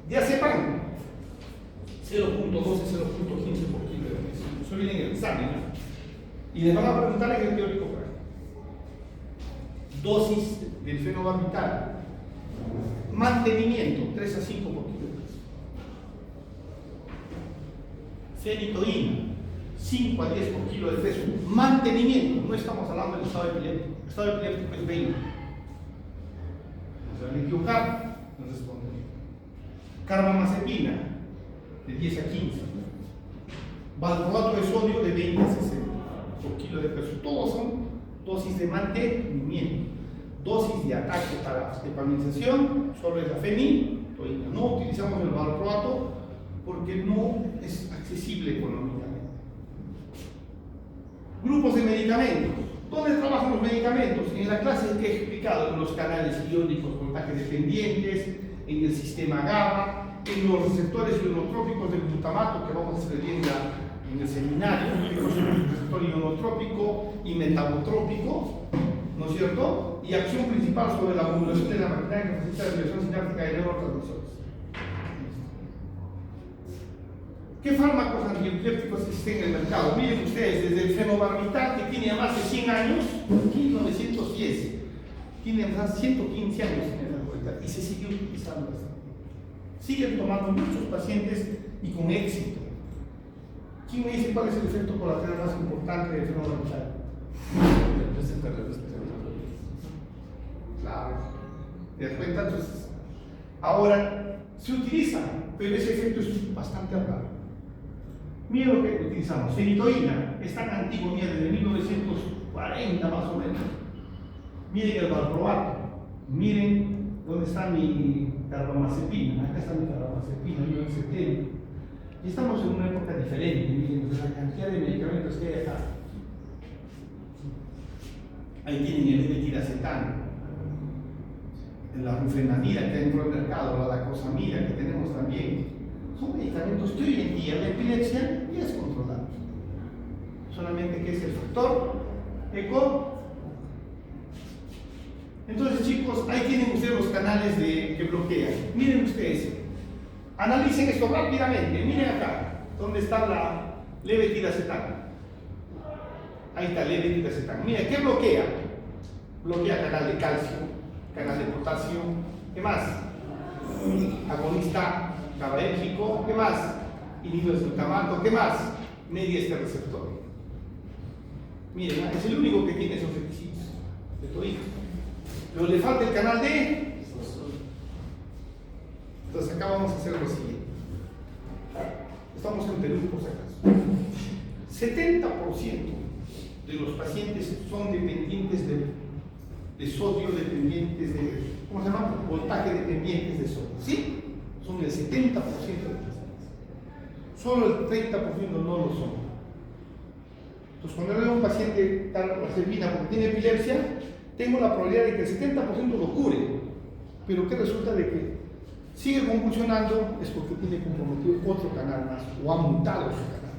Diazepam. 0.12, 0.15 por kilo de medicina. Eso viene en el examen, ¿no? Y les van a preguntar en el teórico práctico. Dosis del fenobarbital. Mantenimiento, 3 a 5 por kilo de peso. Fenitoína, 5 a 10 por kilo de peso. Mantenimiento, no estamos hablando del estado epiléptico. El estado epiléptico es 20. ¿Se van a equivocar? No responden. Carbamazepina, de 10 a 15. Valproato de sodio, de 20 a 60 por kilo de peso. Todos son dosis de mantenimiento. dosis de ataque para despaminización solo es la fenitoína. No utilizamos el valproato porque no es accesible económicamente. Grupos de medicamentos. ¿Dónde trabajan los medicamentos? En la clase que he explicado, en los canales iónicos voltaje dependientes, en el sistema GABA, en los receptores ionotrópicos del glutamato que vamos a hacer en el seminario, el receptor ionotrópico y metabotrópico, ¿no es cierto? Y acción principal sobre la modulación de la maquinaria que necesita la regulación sináptica de neurotransmisores. ¿Qué fármacos antiepilépticos existen en el mercado? Miren ustedes, desde el fenobarbital, que tiene más de 100 años, 1910, tiene más de 115 años en la cuenta y se sigue utilizando. Siguen tomando muchos pacientes y con éxito. ¿Quién me dice cuál es el efecto colateral más importante del fenobarbital? Claro. ¿Te das cuenta? Entonces, ahora se utiliza, pero ese efecto es bastante raro. Miren lo que utilizamos. Fenitoína es tan antiguo, miren, desde 1940 más o menos. Miren el valproato. Miren dónde está mi carbamazepina. Acá está mi carbamazepina, 1970. Y estamos en una época diferente. Miren la cantidad de medicamentos que hay acá. Ahí tienen el metilacetano, la rufenamida que hay dentro del mercado, la lacosamida que tenemos también. Son medicamentos que hoy en día la epilepsia ya es controlable. Solamente que es el factor eco. Entonces, chicos, ahí tienen ustedes los canales que bloquean. Miren ustedes, analicen esto rápidamente. Miren acá, donde está la levetiracetam. Ahí está levetiracetam. Miren, ¿qué bloquea? Bloquea canal de calcio, canal de potasio. ¿Qué más? Agonista GABAérgico. ¿Qué más? Inhibe el glutamato. ¿Qué más? Media este receptor. Miren, es el único que tiene esos requisitos de todito. Pero le falta el canal de. Entonces acá vamos a hacer lo siguiente. Estamos en Perú, por si acaso. 70% de los pacientes son dependientes de sodio, dependientes de, ¿cómo se llama? Voltaje dependientes de sodio. ¿Sí? Son el 70% de los pacientes. Solo el 30% no lo son. Entonces, cuando yo veo a un paciente carbamazepina porque tiene epilepsia, tengo la probabilidad de que el 70% lo cure. Pero que resulta de que sigue convulsionando es porque tiene comprometido otro canal más o ha mutado su canal.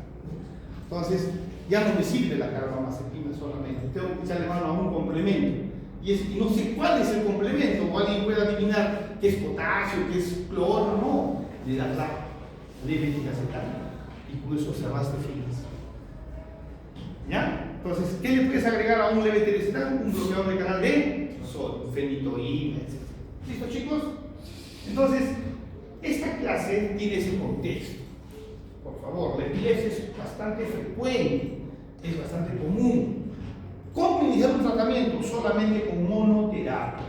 Entonces, ya no me sirve la carbamazepina solamente, tengo que echarle mano a un complemento. Y no sé cuál es el complemento, o alguien puede adivinar qué es potasio, qué es cloro, no. Le das la levetiracetam y con eso se abaste fines. ¿Ya? Entonces, ¿qué le puedes agregar a un levetiracetam? Un bloqueador de canal de sodio, fenitoína, etc. ¿Listo, chicos? Entonces, esta clase tiene ese contexto. Por favor, la epilepsia es bastante frecuente, es bastante común. ¿Cómo iniciar un tratamiento? Solamente con monoterapia.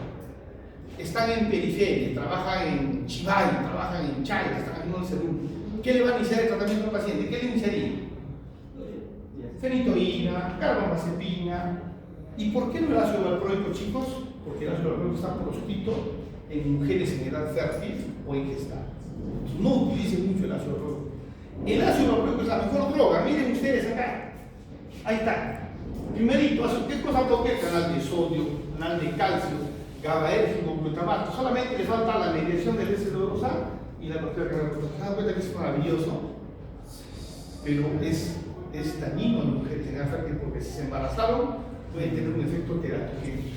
Están en periferia, trabajan en Chivay, trabajan en Chay, están haciendo el segundo. ¿Qué le va a iniciar el tratamiento al paciente? ¿Qué le iniciaría? Fenitoína, carbamazepina. ¿Y por qué no el ácido valproico, chicos? Porque el ácido valproico está proscrito en mujeres en edad fértil o en gestantes. No utilicen mucho el ácido valproico. El ácido valproico es la mejor droga. Miren ustedes acá. Ahí está. Primerito, ¿qué cosa bloquea? Canal de sodio, canal de calcio, GABAérgico, glutamato. Solamente le falta la mediación del S2A y la bloquea del canal. ¿Se dan cuenta que es maravilloso? Pero es dañino en mujeres en edad fértil porque si se embarazaron pueden tener un efecto teratogénico.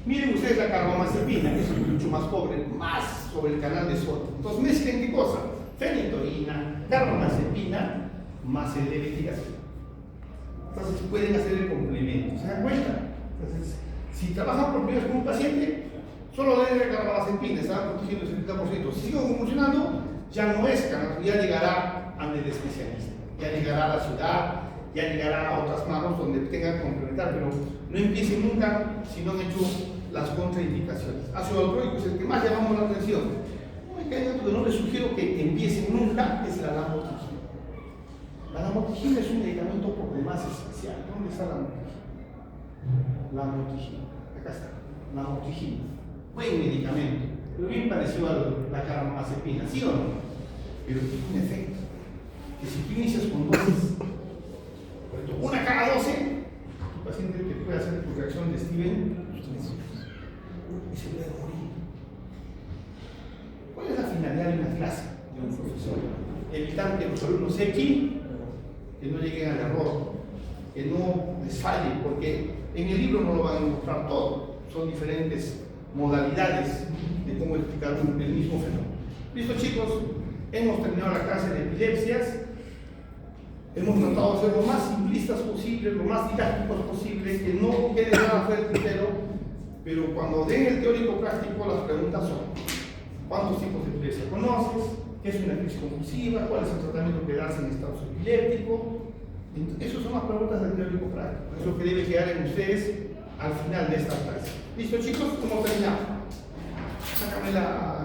Miren ustedes la carbamazepina, que es mucho más pobre, más sobre el canal de sodio. Entonces mezclen qué cosa? Fenitoína, carbamazepina, más el levetiracetam. Entonces pueden hacer el complemento, ¿se dan cuenta? Entonces, si trabajan por primera vez con un paciente, solo le den carbamazepina, están protegiendo el 70%. Si sigo convulsionando, ya no es cannabis, ya llegará al especialista, ya llegará a la ciudad, ya llegará a otras manos donde tengan que complementar, pero no empiecen nunca si no han hecho las contraindicaciones. Ácido valproico es el que más llamamos la atención. Un medicamento que no les sugiero que empiecen nunca es la lamotrigina. La lamotrigina es un medicamento por demás especial. ¿Dónde está la lamotrigina? La lamotrigina, acá está. la motrigina. Buen medicamento, pero bien parecido a la carbamazepina, ¿sí o no? Pero tiene un efecto, que si tú inicias con dosis, por ejemplo, una cada 12, tu paciente te puede hacer tu reacción de Steven y se puede morir. ¿Cuál es la finalidad de una clase de un profesor? Evitar que los alumnos X que no lleguen al error, que no les falle, porque en el libro no lo van a mostrar todo, son diferentes modalidades de cómo explicar el mismo fenómeno. Listo, chicos, hemos terminado la clase de epilepsias. Hemos tratado de ser lo más simplistas posible, lo más didácticos posible, que no quede nada fuera del tintero, pero cuando den el teórico práctico, las preguntas son: ¿cuántos tipos de epilepsia conoces? ¿Qué es una crisis convulsiva? ¿Cuál es el tratamiento que das en estado epiléptico? Esas son las preguntas del teórico práctico. Es lo que debe quedar en ustedes al final de esta clase. ¿Listo, chicos? ¿Cómo terminamos? Sácame la